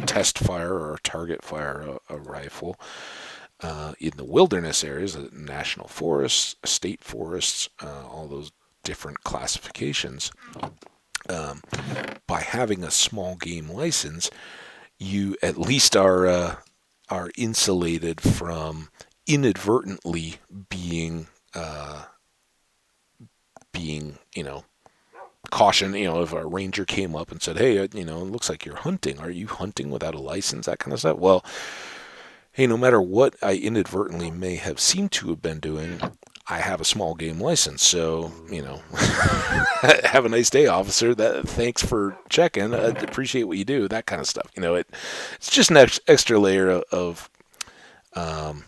test fire or target fire a rifle in the wilderness areas, the national forests, state forests, all those different classifications. By having a small game license, you at least are insulated from inadvertently being caution, if a ranger came up and said, hey, it looks like you're hunting. Are you hunting without a license? That kind of stuff. Well, hey, no matter what I inadvertently may have seemed to have been doing, I have a small game license, so have a nice day, officer. Thanks for checking. I appreciate what you do. That kind of stuff. It's just an extra layer of um,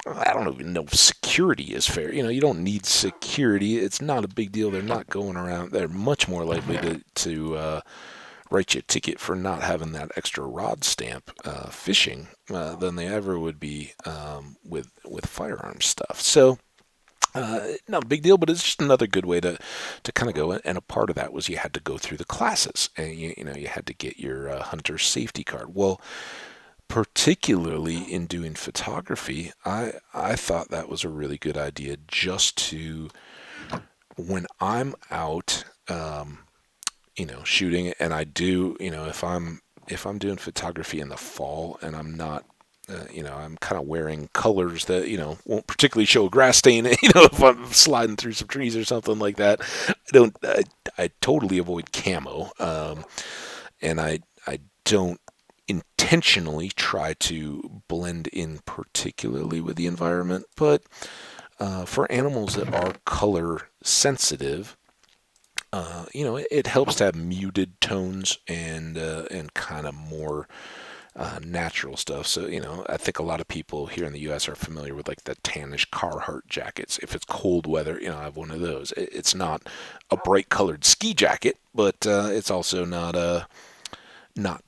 I don't even know if security is fair. You don't need security. It's not a big deal. They're not going around. They're much more likely to write you a ticket for not having that extra rod stamp fishing than they ever would be with firearm stuff. So not a big deal, but it's just another good way to kind of go. And a part of that was you had to go through the classes, and you had to get your hunter safety card. Well, particularly in doing photography, I thought that was a really good idea, just to, when I'm out, shooting, and I do, if I'm doing photography in the fall and I'm not, I'm kind of wearing colors that, won't particularly show a grass stain, if I'm sliding through some trees or something like that. I totally avoid camo, and I don't intentionally try to blend in particularly with the environment, but for animals that are color sensitive, it helps to have muted tones and kind of more natural stuff. So, I think a lot of people here in the U.S. are familiar with like the tannish Carhartt jackets. If it's cold weather, I have one of those. It's not a bright colored ski jacket, but it's also not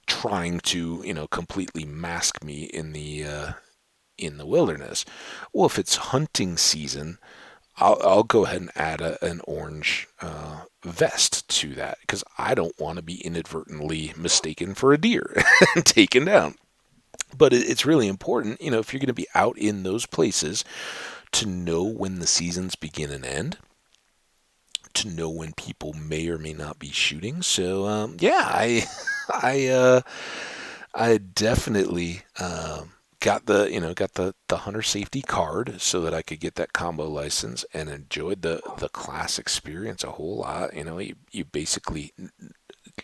trying to, completely mask me in the wilderness. Well, if it's hunting season, I'll go ahead and add an orange vest to that, because I don't want to be inadvertently mistaken for a deer and taken down. But it's really important, if you're going to be out in those places, to know when the seasons begin and end, to know when people may or may not be shooting. So yeah, I I definitely got the hunter safety card so that I could get that combo license, and enjoyed the class experience a whole lot. You basically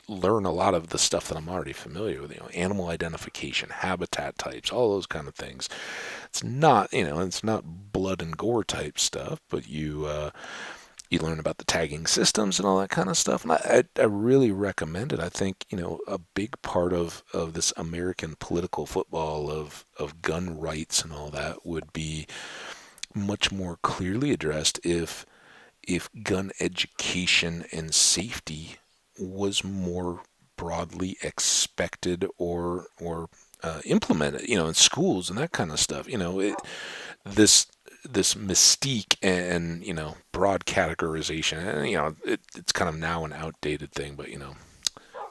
learn a lot of the stuff that I'm already familiar with. Animal identification, habitat types, all those kind of things. It's not blood and gore type stuff, but you learn about the tagging systems and all that kind of stuff. And I really recommend it. I think, a big part of this American political football of gun rights and all that would be much more clearly addressed if gun education and safety was more broadly expected or implemented, in schools and that kind of stuff. This this mystique and broad categorization, and it's kind of now an outdated thing, but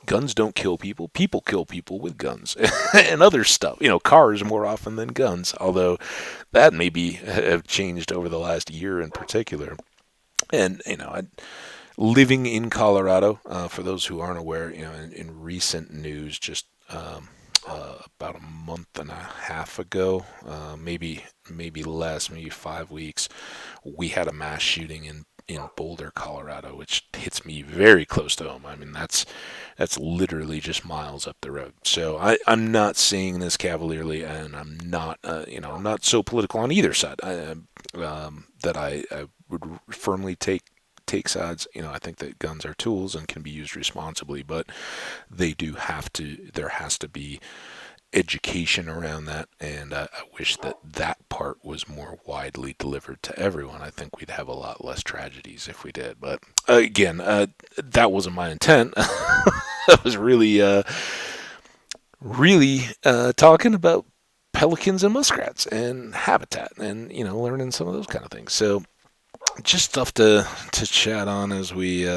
guns don't kill people, people kill people with guns and other stuff. Cars more often than guns, although that maybe have changed over the last year in particular. And living in Colorado, for those who aren't aware, in recent news, just about a month and a half ago, maybe less, maybe 5 weeks, we had a mass shooting in Boulder, Colorado, which hits me very close to home. I mean, that's literally just miles up the road. So I'm not saying this cavalierly, and I'm not I'm not so political on either side. That I would firmly take sides. I think that guns are tools and can be used responsibly, but there has to be education around that, and I wish that part was more widely delivered to everyone. I think we'd have a lot less tragedies if we did. But again, that wasn't my intent. I was really talking about pelicans and muskrats and habitat, and learning some of those kind of things. So just stuff to chat on as we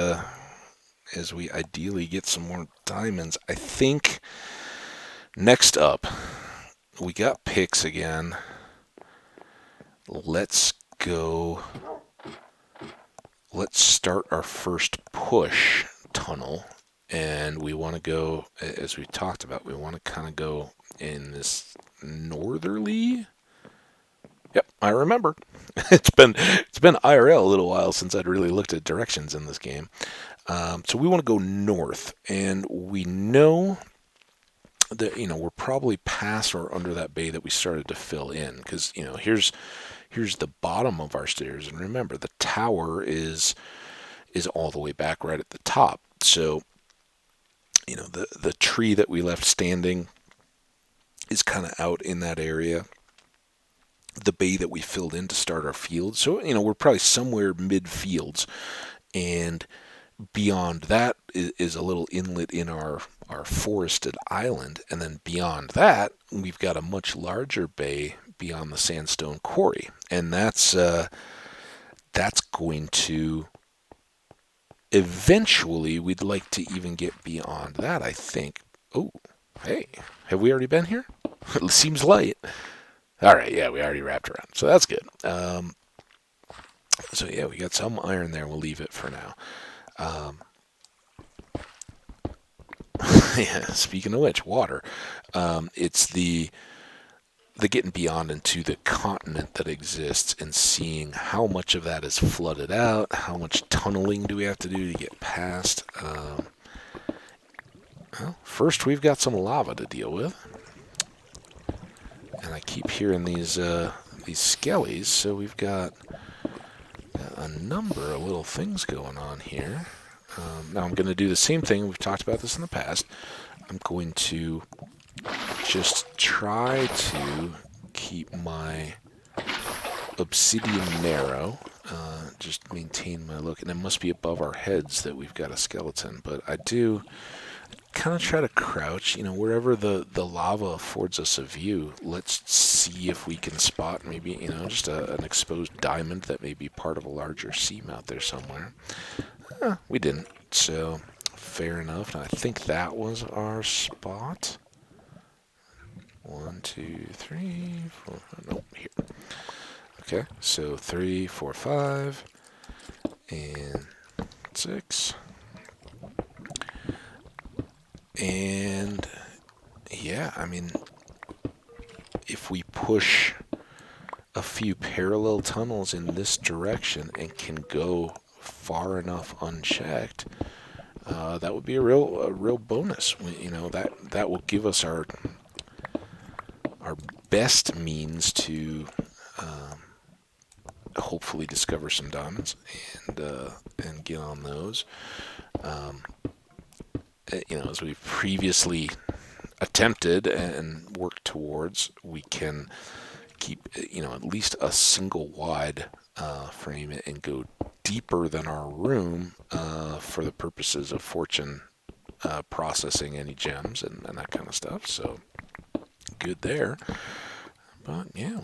ideally get some more diamonds. I think next up we got picks again. Let's go. Let's start our first push tunnel, and we want to go, as we talked about, we want to kind of go in this northerly. Yep, I remember. It's been IRL a little while since I'd really looked at directions in this game. So we want to go north, and we know that we're probably past or under that bay that we started to fill in, because here's here's the bottom of our stairs. And remember, the tower is all the way back right at the top. So, the tree that we left standing is kind of out in that area. The bay that we filled in to start our field. So, we're probably somewhere mid-fields. And beyond that is a little inlet in our forested island. And then beyond that, we've got a much larger bay beyond the sandstone quarry. And that's going to... Eventually, we'd like to even get beyond that, I think. Oh, hey, have we already been here? It seems light. All right, yeah, we already wrapped around, so that's good. So yeah, we got some iron there. We'll leave it for now. Yeah, speaking of which, water. It's the getting beyond into the continent that exists and seeing how much of that is flooded out, how much tunneling do we have to do to get past. Well, first we've got some lava to deal with. And I keep hearing these skellies, so we've got a number of little things going on here. Now I'm going to do the same thing. We've talked about this in the past. I'm going to just try to keep my obsidian narrow, just maintain my look. And it must be above our heads that we've got a skeleton, but I do kind of try to crouch, wherever the lava affords us a view. Let's see if we can spot maybe, just an exposed diamond that may be part of a larger seam out there somewhere. We didn't, so fair enough. And I think that was our spot. 1, 2, 3, 4, nope, here. Okay, so 3, 4, 5, and 6. And yeah, I mean, if we push a few parallel tunnels in this direction and can go far enough unchecked, that would be a real bonus. That will give us our best means to hopefully discover some diamonds and get on those. As we've previously attempted and worked towards, we can keep, at least a single wide frame and go deeper than our room for the purposes of fortune processing any gems and that kind of stuff. So good there. But yeah,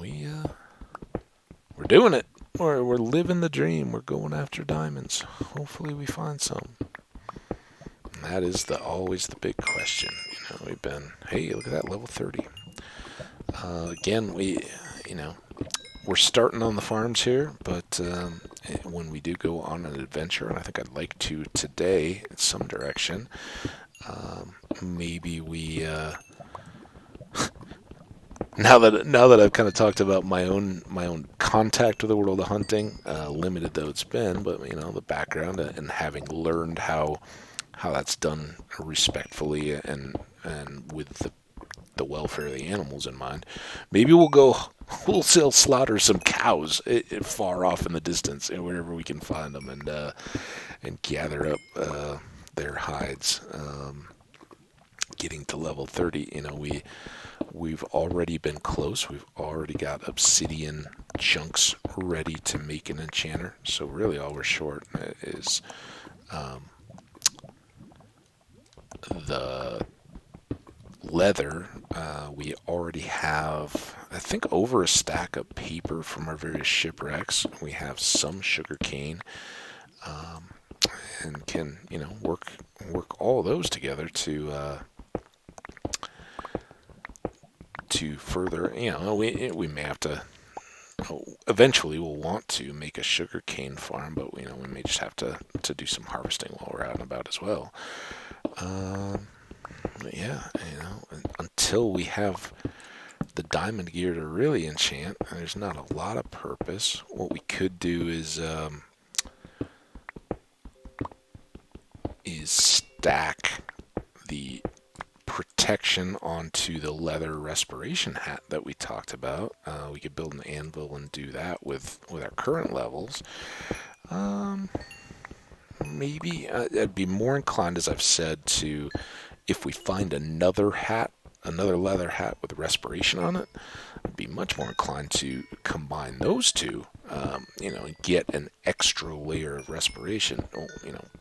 we're doing it. We're living the dream. We're going after diamonds. Hopefully we find some. And that is always the big question. We've been, hey, look at that, level 30. Again, we're starting on the farms here, but when we do go on an adventure, and I think I'd like to today in some direction, maybe we now that I've kind of talked about my own contact with the world of hunting, limited though it's been, but the background and having learned how that's done respectfully and with the welfare of the animals in mind, maybe we'll go wholesale slaughter some cows far off in the distance and wherever we can find them and gather up their hides. Getting to level 30, we've already been close. We've already got obsidian chunks ready to make an enchanter. So really all we're short is the leather. We already have, I think, over a stack of paper from our various shipwrecks. We have some sugar cane, and can work all those together to further. We may have to. Eventually, we'll want to make a sugar cane farm, but we may just have to do some harvesting while we're out and about as well. But yeah, until we have the diamond gear to really enchant, there's not a lot of purpose. What we could do is stack the protection onto the leather respiration hat that we talked about. We could build an anvil and do that with our current levels. Maybe I'd be more inclined, as I've said, to, if we find another leather hat with respiration on it, I'd be much more inclined to combine those two, and get an extra layer of respiration.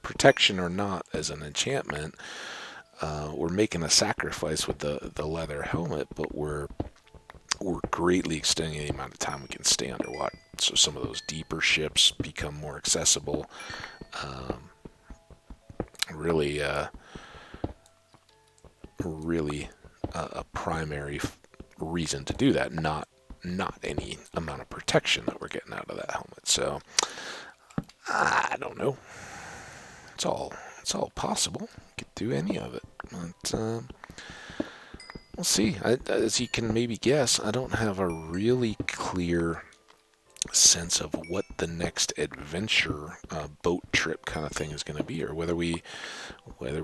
Protection or not as an enchantment, we're making a sacrifice with the leather helmet, but we're greatly extending the amount of time we can stay underwater. So some of those deeper ships become more accessible. Really, a primary reason to do that, not any amount of protection that we're getting out of that helmet. So I don't know. It's all possible. Could do any of it, but we'll see. As you can maybe guess, I don't have a really clear sense of what the next adventure boat trip kind of thing is going to be, or whether we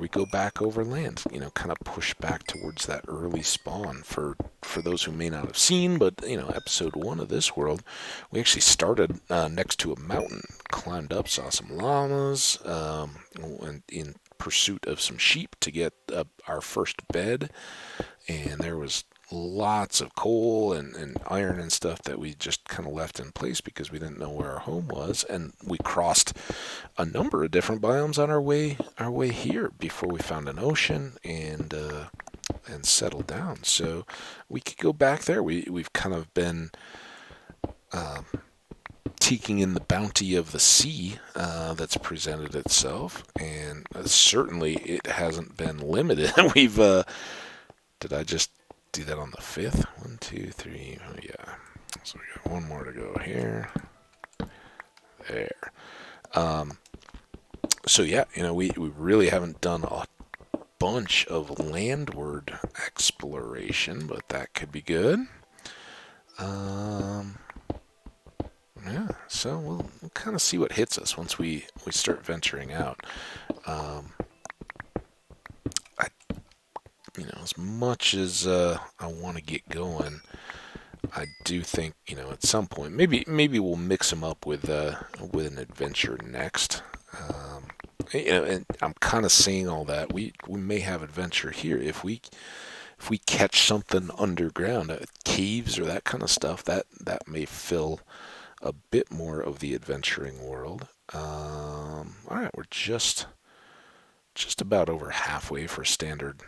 go back over land, kind of push back towards that early spawn. For those who may not have seen, but episode 1 of this world, we actually started next to a mountain, climbed up, saw some llamas, and in pursuit of some sheep to get our first bed, and there was lots of coal and iron and stuff that we just kind of left in place because we didn't know where our home was, and we crossed a number of different biomes on our way here before we found an ocean and settled down. So we could go back there. We've kind of been taking in the bounty of the sea that's presented itself, and certainly it hasn't been limited. We've did I just do that on the 5th? 1, 2, 3. Oh yeah. So we got one more to go here. There. So yeah, we really haven't done a bunch of landward exploration, but that could be good. Yeah. So we'll kind of see what hits us once we start venturing out. As much as I want to get going, I do think at some point maybe we'll mix them up with an adventure next. And I'm kind of saying all that we may have adventure here if we catch something underground, caves or that kind of stuff. That may fill a bit more of the adventuring world. All right, we're just about over halfway for standard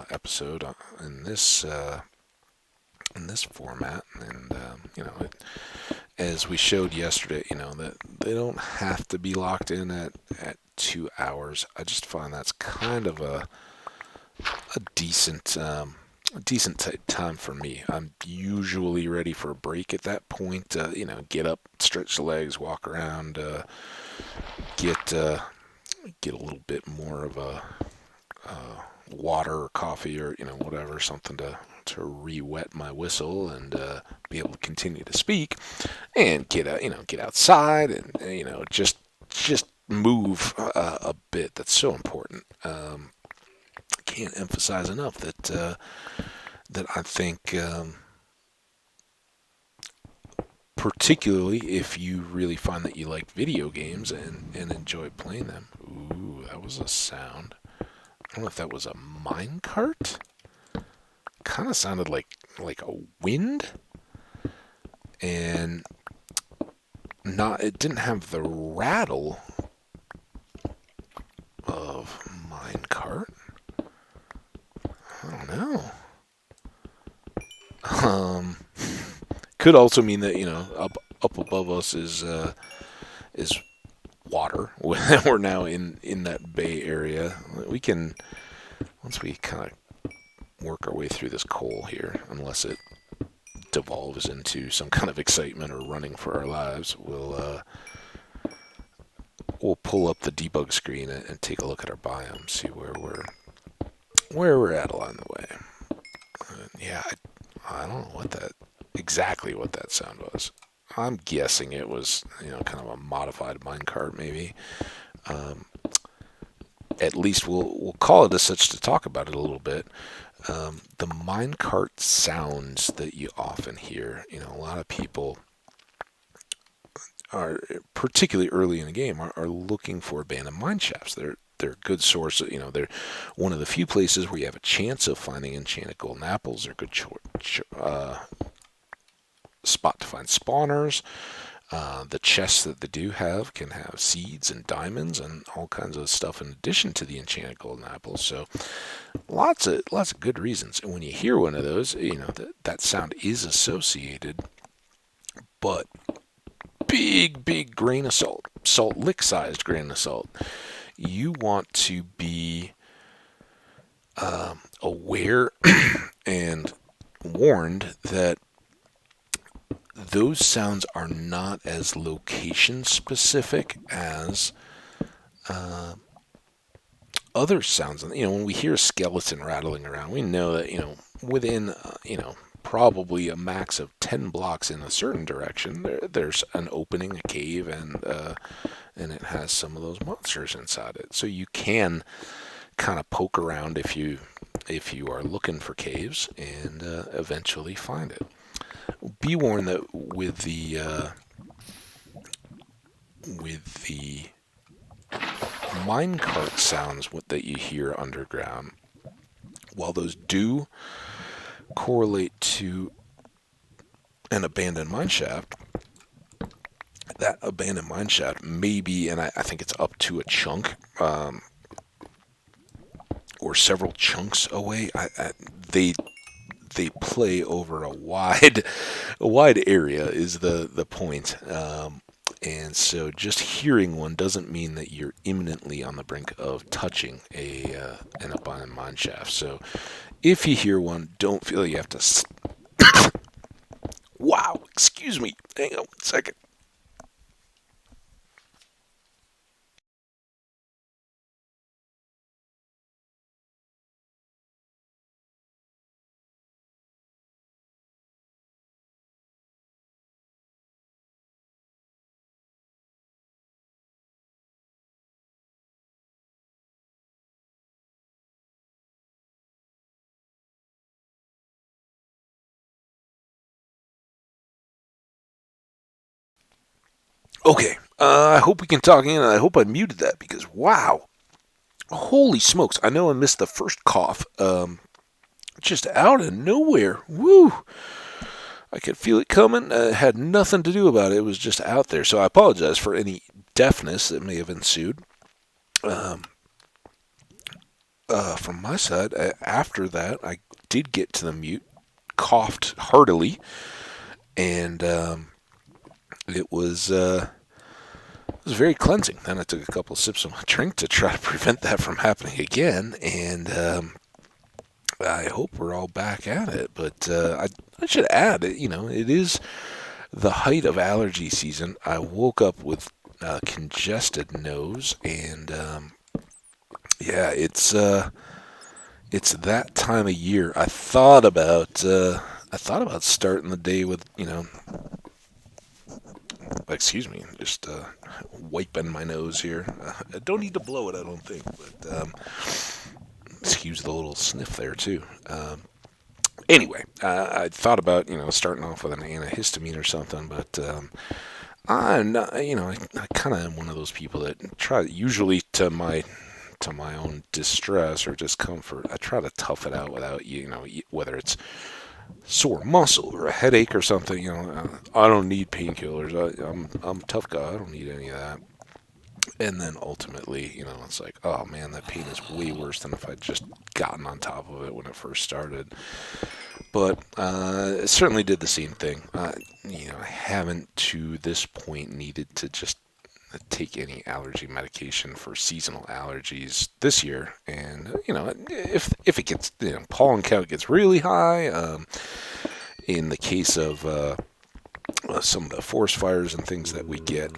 episode in this format, and as we showed yesterday, that they don't have to be locked in at 2 hours. I just find that's kind of a decent time for me. I'm usually ready for a break at that point. Get up, stretch the legs, walk around, get a little bit more of a water or coffee or whatever, something to re-wet my whistle and be able to continue to speak, and get outside and just move a bit. That's so important. Can't emphasize enough that I think, particularly if you really find that you like video games and enjoy playing them. Ooh, that was a sound. I don't know if that was a minecart. Kind of sounded like a wind, and it didn't have the rattle of minecart. I don't know. Could also mean that up above us is water. We're now in that bay area. We can, once we kind of work our way through this coal here, unless it devolves into some kind of excitement or running for our lives, we'll pull up the debug screen and take a look at our biome, see where we're at along the way. Yeah, I don't know exactly what that sound was. I'm guessing it was, kind of a modified minecart, maybe. At least we'll call it as such to talk about it a little bit. The minecart sounds that you often hear, a lot of people are, particularly early in the game, are looking for abandoned mine shafts. They're a good source. They're one of the few places where you have a chance of finding enchanted golden apples. They're a good spot to find spawners. The chests that they do have can have seeds and diamonds and all kinds of stuff in addition to the enchanted golden apples. So lots of good reasons. And when you hear one of those, that sound is associated, but big grain of salt lick sized grain of salt. You want to be aware and warned that those sounds are not as location specific as other sounds. When we hear a skeleton rattling around, we know that, within, probably a max of 10 blocks in a certain direction, there's an opening, a cave, and it has some of those monsters inside it. So you can kind of poke around if you are looking for caves and eventually find it. Be warned that with the minecart sounds that you hear underground, while those do correlate to an abandoned mineshaft, that abandoned mineshaft may be, and I think it's up to a chunk, or several chunks away. They play over a wide area is the point. And so just hearing one doesn't mean that you're imminently on the brink of touching an abandoned mine shaft. So if you hear one, don't feel you have to. Wow, excuse me. Hang on 1 second. Okay, I hope we can talk in, and I hope I muted that because wow, holy smokes! I know I missed the first cough, just out of nowhere. Woo! I could feel it coming. It had nothing to do about it. It was just out there. So I apologize for any deafness that may have ensued. From my side, after that, I did get to the mute, coughed heartily, and it was very cleansing. Then I took a couple of sips of my drink to try to prevent that from happening again, and I hope we're all back at it. But I should add, it is the height of allergy season. I woke up with a congested nose, and yeah, it's that time of year. I thought about starting the day with, excuse me, just wiping my nose here. I don't need to blow it, I don't think, but excuse the little sniff there too. Anyway, I thought about, starting off with an antihistamine or something, but I'm not, I kind of am one of those people that try, usually to my own distress or discomfort, I try to tough it out without, whether it's sore muscle or a headache or something. I don't need painkillers. I'm a tough guy. I don't need any of that. And then ultimately, it's like, oh man, that pain is way worse than if I'd just gotten on top of it when it first started. But it certainly did the same thing. I haven't to this point needed to just take any allergy medication for seasonal allergies this year. And if it gets, pollen count gets really high, in the case of some of the forest fires and things that we get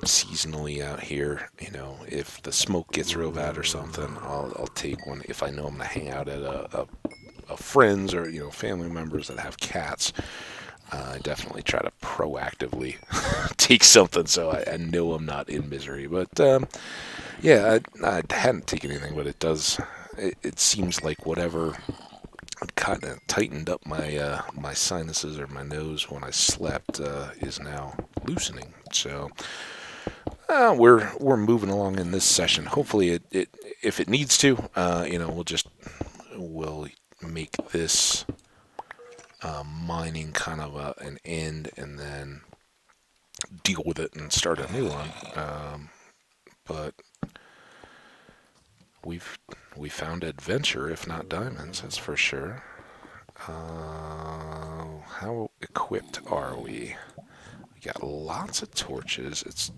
seasonally out here, if the smoke gets real bad or something, I'll take one. If I know I'm gonna hang out at a friends or family members that have cats, I definitely try to proactively take something so I know I'm not in misery. But yeah, I hadn't taken anything, but it does. It seems like whatever kind of tightened up my my sinuses, or my nose when I slept is now loosening. So we're moving along in this session. Hopefully, it if it needs to, we'll make this mining kind of an end, and then deal with it and start a new one. But we found adventure, if not diamonds, that's for sure. How equipped are we? We got lots of torches. It's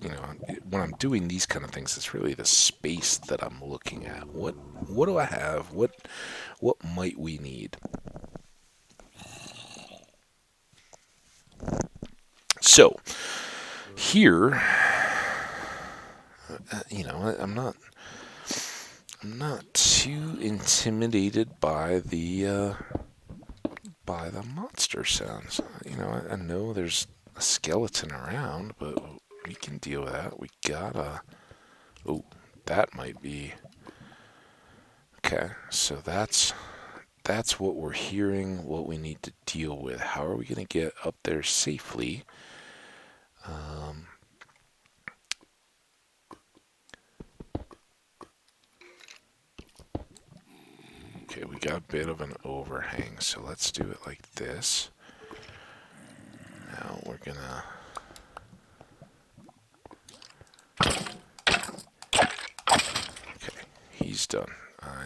when I'm doing these kind of things, it's really the space that I'm looking at. What do I have? What might we need? So here, I'm not too intimidated by the monster sounds. I know there's a skeleton around, but we can deal with that. We got a. Oh, that might be. Okay, so that's what we're hearing. What we need to deal with. How are we going to get up there safely? Um, okay, we got a bit of an overhang, so let's do it like this. Now we're gonna. Okay, he's done.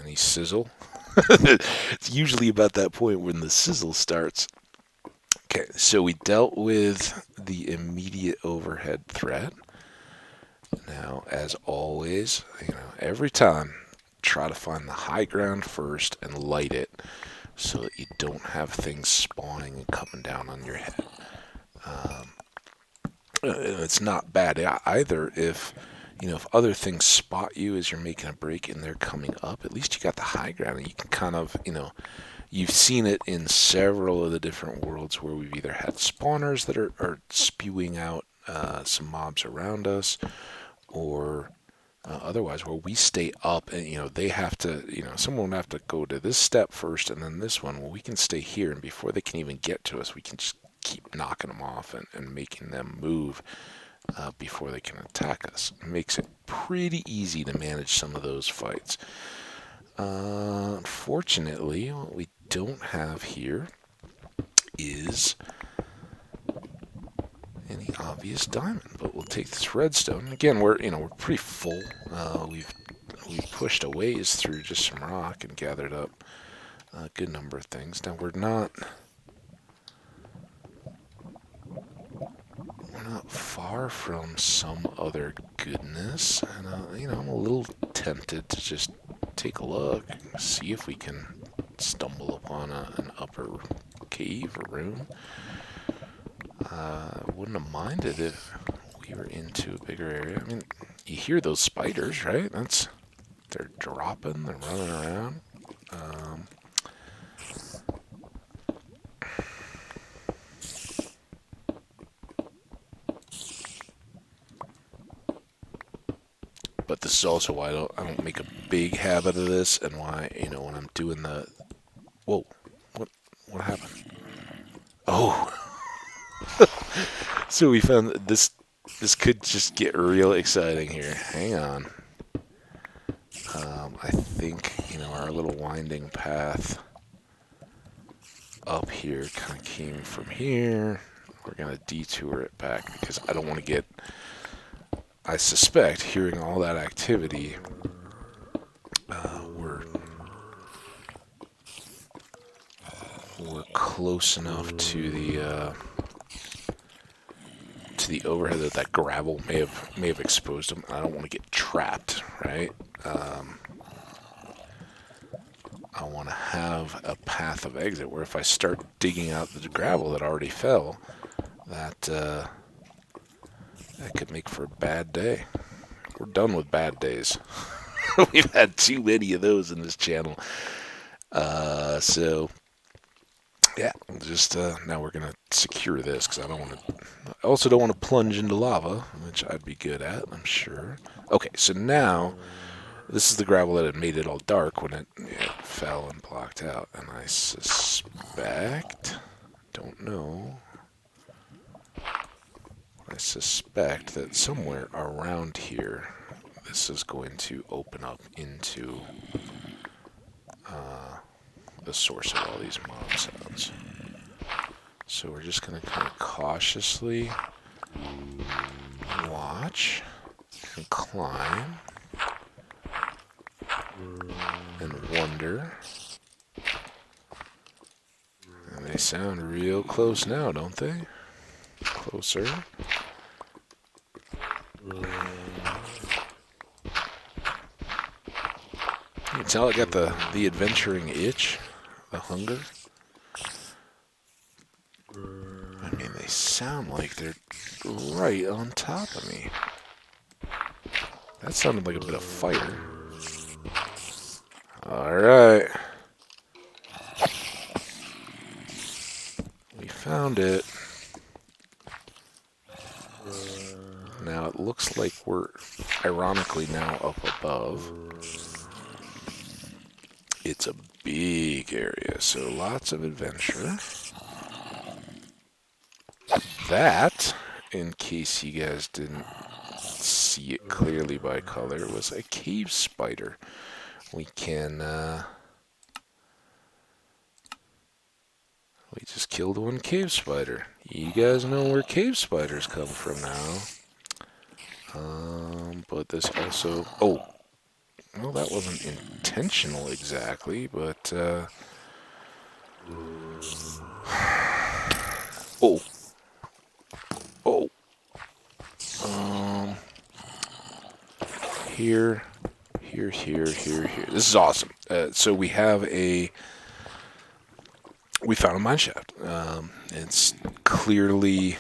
Any sizzle? It's usually about that point when the sizzle starts. Okay, so we dealt with the immediate overhead threat. Now, as always, every time, try to find the high ground first and light it so that you don't have things spawning and coming down on your head. It's not bad either if other things spot you as you're making a break and they're coming up. At least you got the high ground, and you can kind of, you've seen it in several of the different worlds where we've either had spawners that are spewing out some mobs around us, or otherwise where we stay up and they have to, someone would have to go to this step first and then this one. Well, we can stay here, and before they can even get to us, we can just keep knocking them off and making them move before they can attack us. It makes it pretty easy to manage some of those fights. Unfortunately, what we don't have here is any obvious diamond, but we'll take this redstone. Again, we're pretty full. We've pushed a ways through just some rock and gathered up a good number of things. Now we're not far from some other goodness, and I'm a little tempted to just take a look, see if we can stumble upon an upper cave or room. Wouldn't have minded if we were into a bigger area. I mean, you hear those spiders, right? They're dropping, they're running around. But this is also why I don't make a big habit of this, and why when I'm doing the. Whoa, what happened? Oh, so we found this. This could just get real exciting here. Hang on. I think our little winding path up here kind of came from here. We're gonna detour it back because I don't want to get. I suspect hearing all that activity, we're close enough to the overhead that gravel may have exposed them. I don't want to get trapped, right? I want to have a path of exit where if I start digging out the gravel that already fell, that could make for a bad day. We're done with bad days. We've had too many of those in this channel. So yeah, just now we're gonna secure this because I also don't want to plunge into lava, which I'd be good at, I'm sure. Okay, so now This is the gravel that had made it all dark when it fell and blocked out. And I suspect, don't know, I suspect that somewhere around here, this is going to open up into the source of all these mob sounds. So we're just going to kind of cautiously watch and climb and wonder. And they sound real close now, don't they? Closer. You can tell I got the adventuring itch, the hunger. I mean, they sound like they're right on top of me. That sounded like a bit of fire. Alright. We found it. Now it looks like we're ironically now up above. It's a big area, so lots of adventure. That, in case you guys didn't see it clearly by color, was a cave spider. We can, we just killed one cave spider. You guys know where cave spiders come from now. But this also, oh, well, that wasn't intentional exactly, but, oh, oh, here. This is awesome. So we have we found a mine shaft. It's clearly,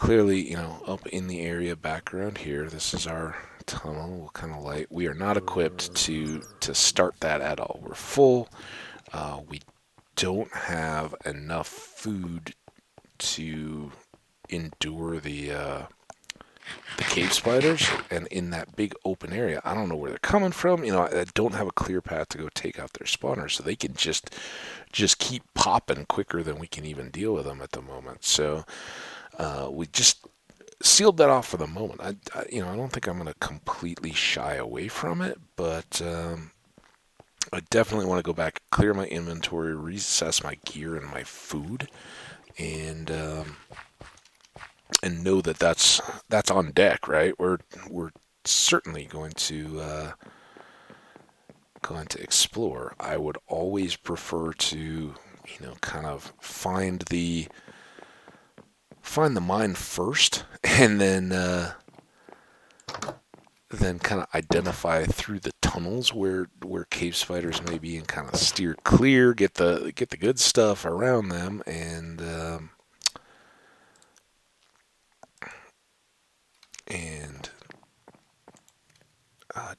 you know, up in the area back around here. This is our tunnel, kind of light. We are not equipped to start that at all. We're full. We don't have enough food to endure the cave spiders, and in that big open area, I don't know where they're coming from. You know, I don't have a clear path to go take out their spawners, so they can just keep popping quicker than we can even deal with them at the moment. So we just sealed that off for the moment. I don't think I'm going to completely shy away from it, but I definitely want to go back, clear my inventory, reassess my gear and my food, and know that that's on deck, right? We're certainly going to explore. I would always prefer to, you know, kind of find the mine first, and then kind of identify through the tunnels where cave spiders may be, and kind of steer clear, get the good stuff around them, and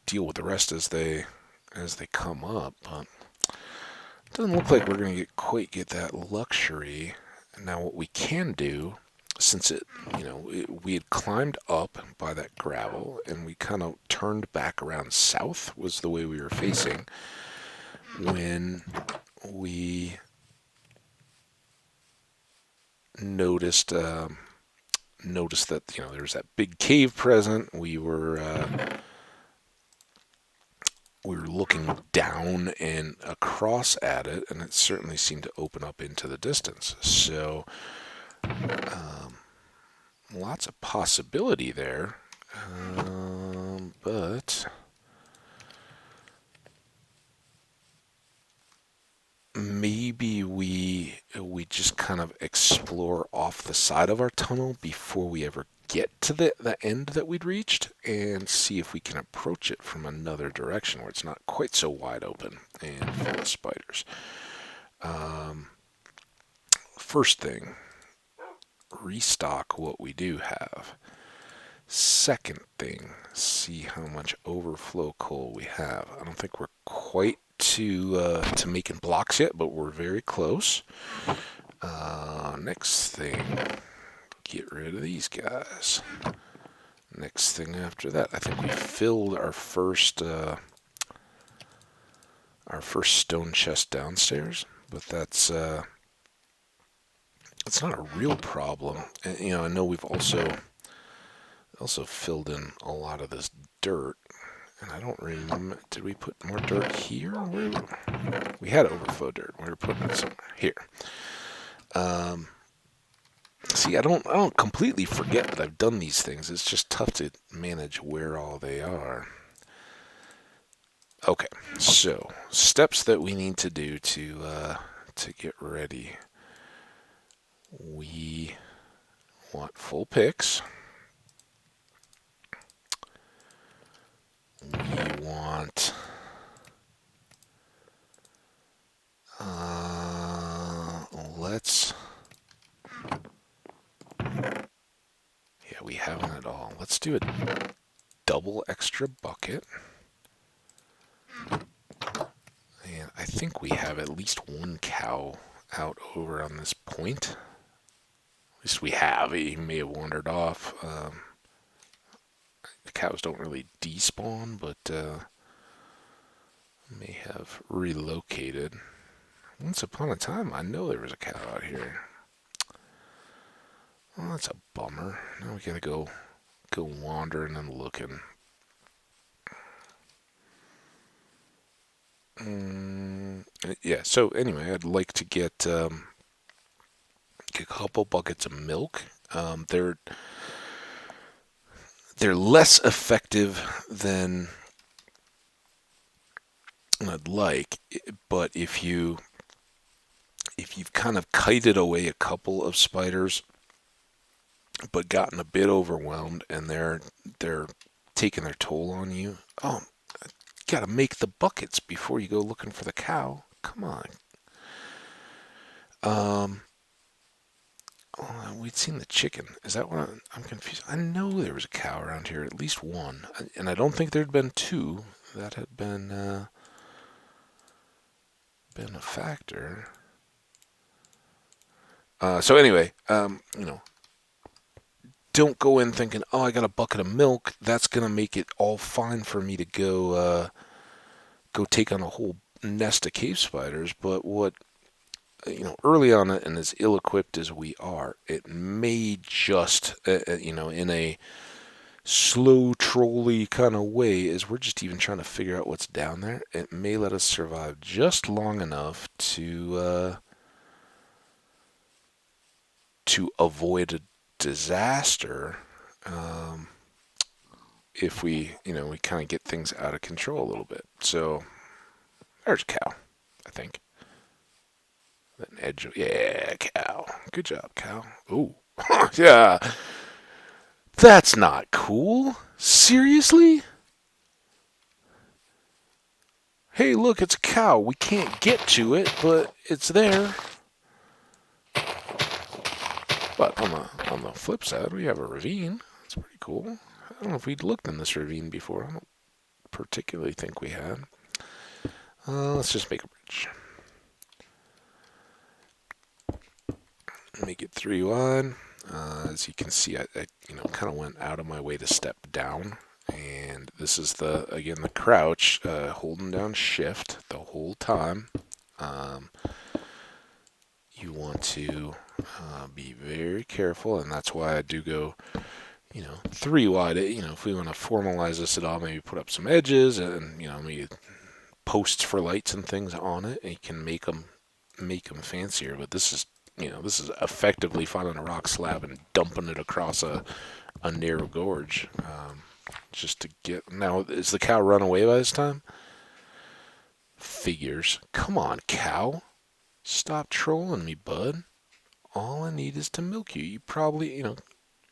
deal with the rest as they come up. But it doesn't look like we're going to quite get that luxury. Now, what we can do, since we had climbed up by that gravel, and we kind of turned back around south, was the way we were facing, when we noticed that, you know, there was that big cave present. We were looking down and across at it, and it certainly seemed to open up into the distance. So lots of possibility there, but maybe we just kind of explore off the side of our tunnel before we ever get to the end that we'd reached, and see if we can approach it from another direction where it's not quite so wide open and full of spiders. First thing, restock what we do have. Second thing, see how much overflow coal we have. I don't think we're quite to making blocks yet, but we're very close. Next thing, get rid of these guys. next thing after that. I think we filled our first stone chest downstairs, but that's it's not a real problem. And, you know, I know we've also filled in a lot of this dirt, and I don't remember. Did we put more dirt here? We had overflow dirt. We were putting it somewhere here. See, I don't completely forget that I've done these things. It's just tough to manage where all they are. Okay, so steps that we need to do to get ready. We want full picks. We want let's we haven't at all. Let's do a double extra bucket. And I think we have at least one cow out over on this point. At least we have. He may have wandered off. The cows don't really despawn, but may have relocated. Once upon a time, I know there was a cow out here. Well, that's a bummer. Now we gotta go wandering and looking. Yeah, so anyway, I'd like to get a couple buckets of milk. They're less effective than I'd like, but if you've kind of kited away a couple of spiders, but gotten a bit overwhelmed and they're taking their toll on you, gotta make the buckets before you go looking for the cow. Come on. We'd seen the chicken. Is that what I'm confused? I know there was a cow around here, at least one, and I don't think there'd been two. That had been a factor. So anyway, don't go in thinking, oh, I got a bucket of milk. That's gonna make it all fine for me to go take on a whole nest of cave spiders. But what early on, and as ill-equipped as we are, it may just in a slow trolley kind of way, as we're just even trying to figure out what's down there, it may let us survive just long enough to avoid a disaster if we kind of get things out of control a little bit. So there's a cow, I think. An edge of, yeah, cow. Good job, cow. Ooh, yeah. That's not cool. Seriously? Hey, look, it's a cow. We can't get to it, but it's there. But on the flip side, we have a ravine. That's pretty cool. I don't know if we'd looked in this ravine before. I don't particularly think we had. Let's just make a bridge. Make it 3 wide. As you can see, I kind of went out of my way to step down. And this is the crouch, holding down shift the whole time. You want to be very careful, and that's why I do go, 3 wide. If we want to formalize this at all, maybe put up some edges and, maybe posts for lights and things on it, and you can make them fancier. But this is effectively finding a rock slab and dumping it across a narrow gorge, just to get. Now, is the cow run away by this time? Figures. Come on, cow. Stop trolling me, bud. All I need is to milk you. You probably,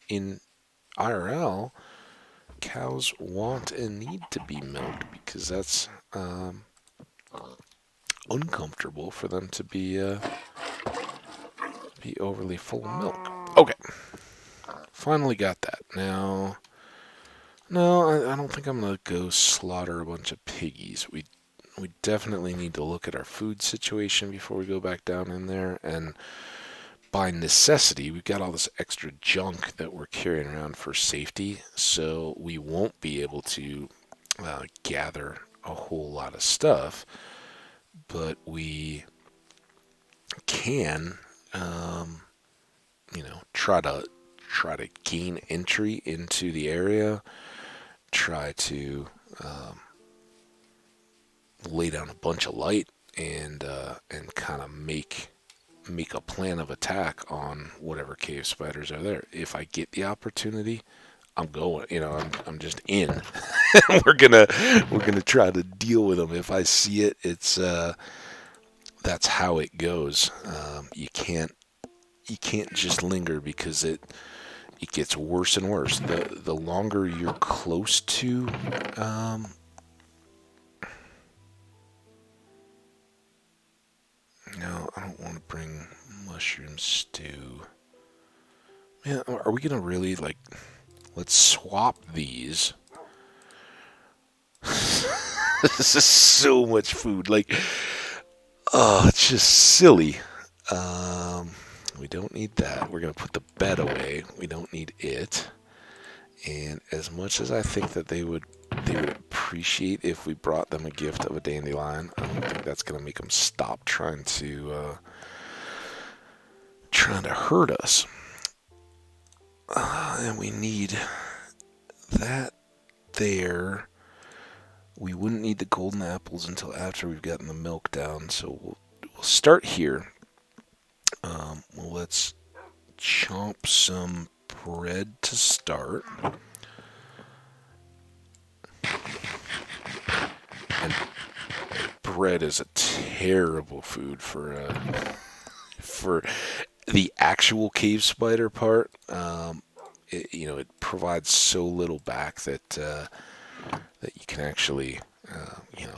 in IRL, cows want and need to be milked because that's uncomfortable for them to be overly full of milk. Okay. Finally got that. Now, no, I don't think I'm going to go slaughter a bunch of piggies. We definitely need to look at our food situation before we go back down in there. And by necessity, we've got all this extra junk that we're carrying around for safety, so we won't be able to gather a whole lot of stuff, but we can, try to gain entry into the area, try to lay down a bunch of light, and kind of make a plan of attack on whatever cave spiders are there. If I get the opportunity, I'm going. I'm just in. we're gonna try to deal with them. If I see it, it's that's how it goes. You can't just linger, because it gets worse and worse. The longer you're close to no, I don't want to bring mushroom stew. Man, are we gonna really let's swap these. This is so much food. Oh, it's just silly. We don't need that. We're gonna put the bed away. We don't need it. And as much as I think that they would appreciate if we brought them a gift of a dandelion, I don't think that's gonna make them stop trying to hurt us. And we need that there. We wouldn't need the golden apples until after we've gotten the milk down, so we'll start here. Well, let's chomp some bread to start. And bread is a terrible food for the actual cave spider part. It provides so little back that you can actually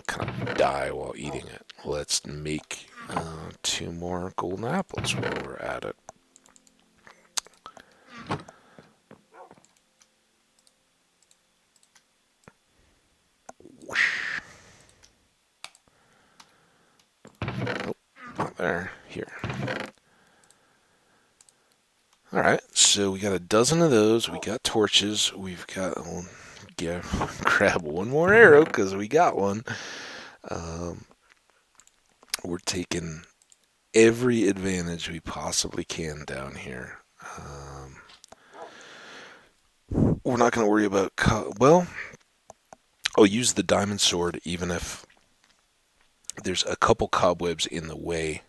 kind of die while eating it. Let's make 2 more golden apples while we're at it. Whoosh. Oh, not there. Here. Alright, so we got a dozen of those. We got torches. We've got... grab one more arrow, because we got one. We're taking every advantage we possibly can down here. We're not going to worry about... I'll use the diamond sword even if there's a couple cobwebs in the way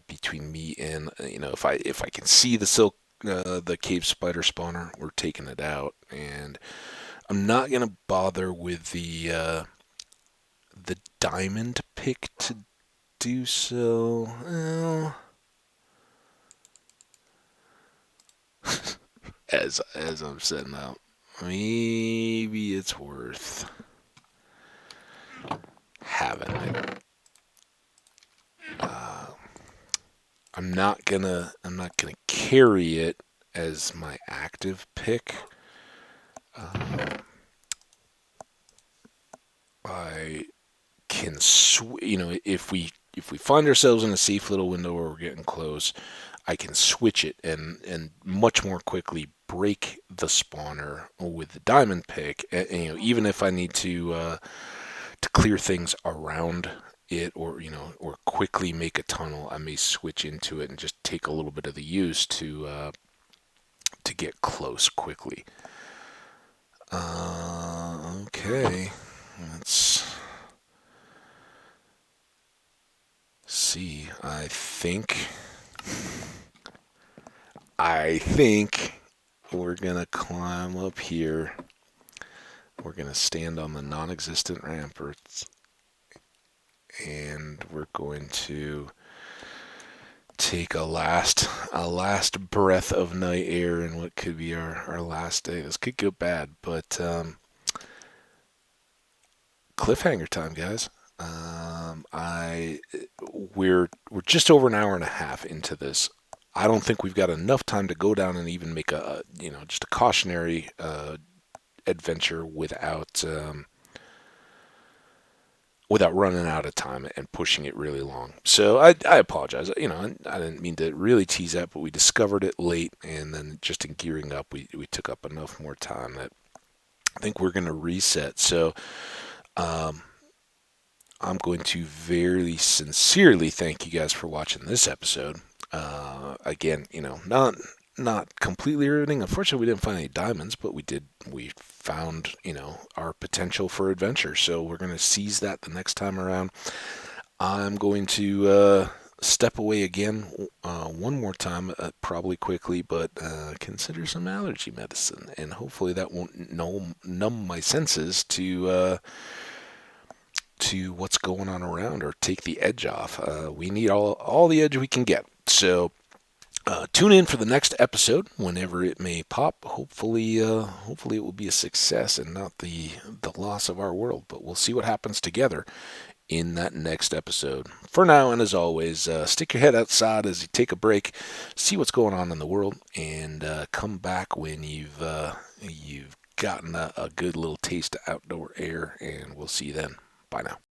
between me and... if I can see the cave spider spawner, we're taking it out. And I'm not going to bother with the diamond pick to do so. Well, as I'm setting out, maybe it's worth having it. I'm not gonna carry it as my active pick. I can if we find ourselves in a safe little window where we're getting close, I can switch it and much more quickly break the spawner with the diamond pick. And, even if I need to clear things around it, or quickly make a tunnel, I may switch into it and just take a little bit of the use to get close quickly. Okay, let's see. I think we're gonna climb up here. We're gonna stand on the non-existent ramparts, and we're going to take a last breath of night air in what could be our last day. This could go bad, but cliffhanger time, guys. We're just over an hour and a half into this. I don't think we've got enough time to go down and even make just a cautionary adventure without without running out of time and pushing it really long. So I apologize. I didn't mean to really tease that, but we discovered it late, and then just in gearing up, we took up enough more time that I think we're going to reset. So um, I'm going to very sincerely thank you guys for watching this episode. Again, not completely riveting. Unfortunately, we didn't find any diamonds, but we found our potential for adventure. So we're going to seize that the next time around. I'm going to step away again one more time, probably quickly, but consider some allergy medicine, and hopefully that won't numb my senses to what's going on around or take the edge off. We need all the edge we can get. So tune in for the next episode whenever it may pop. Hopefully it will be a success and not the loss of our world. But we'll see what happens together in that next episode. For now, and as always, stick your head outside as you take a break, see what's going on in the world, and come back when you've gotten a good little taste of outdoor air. And we'll see you then. Bye now.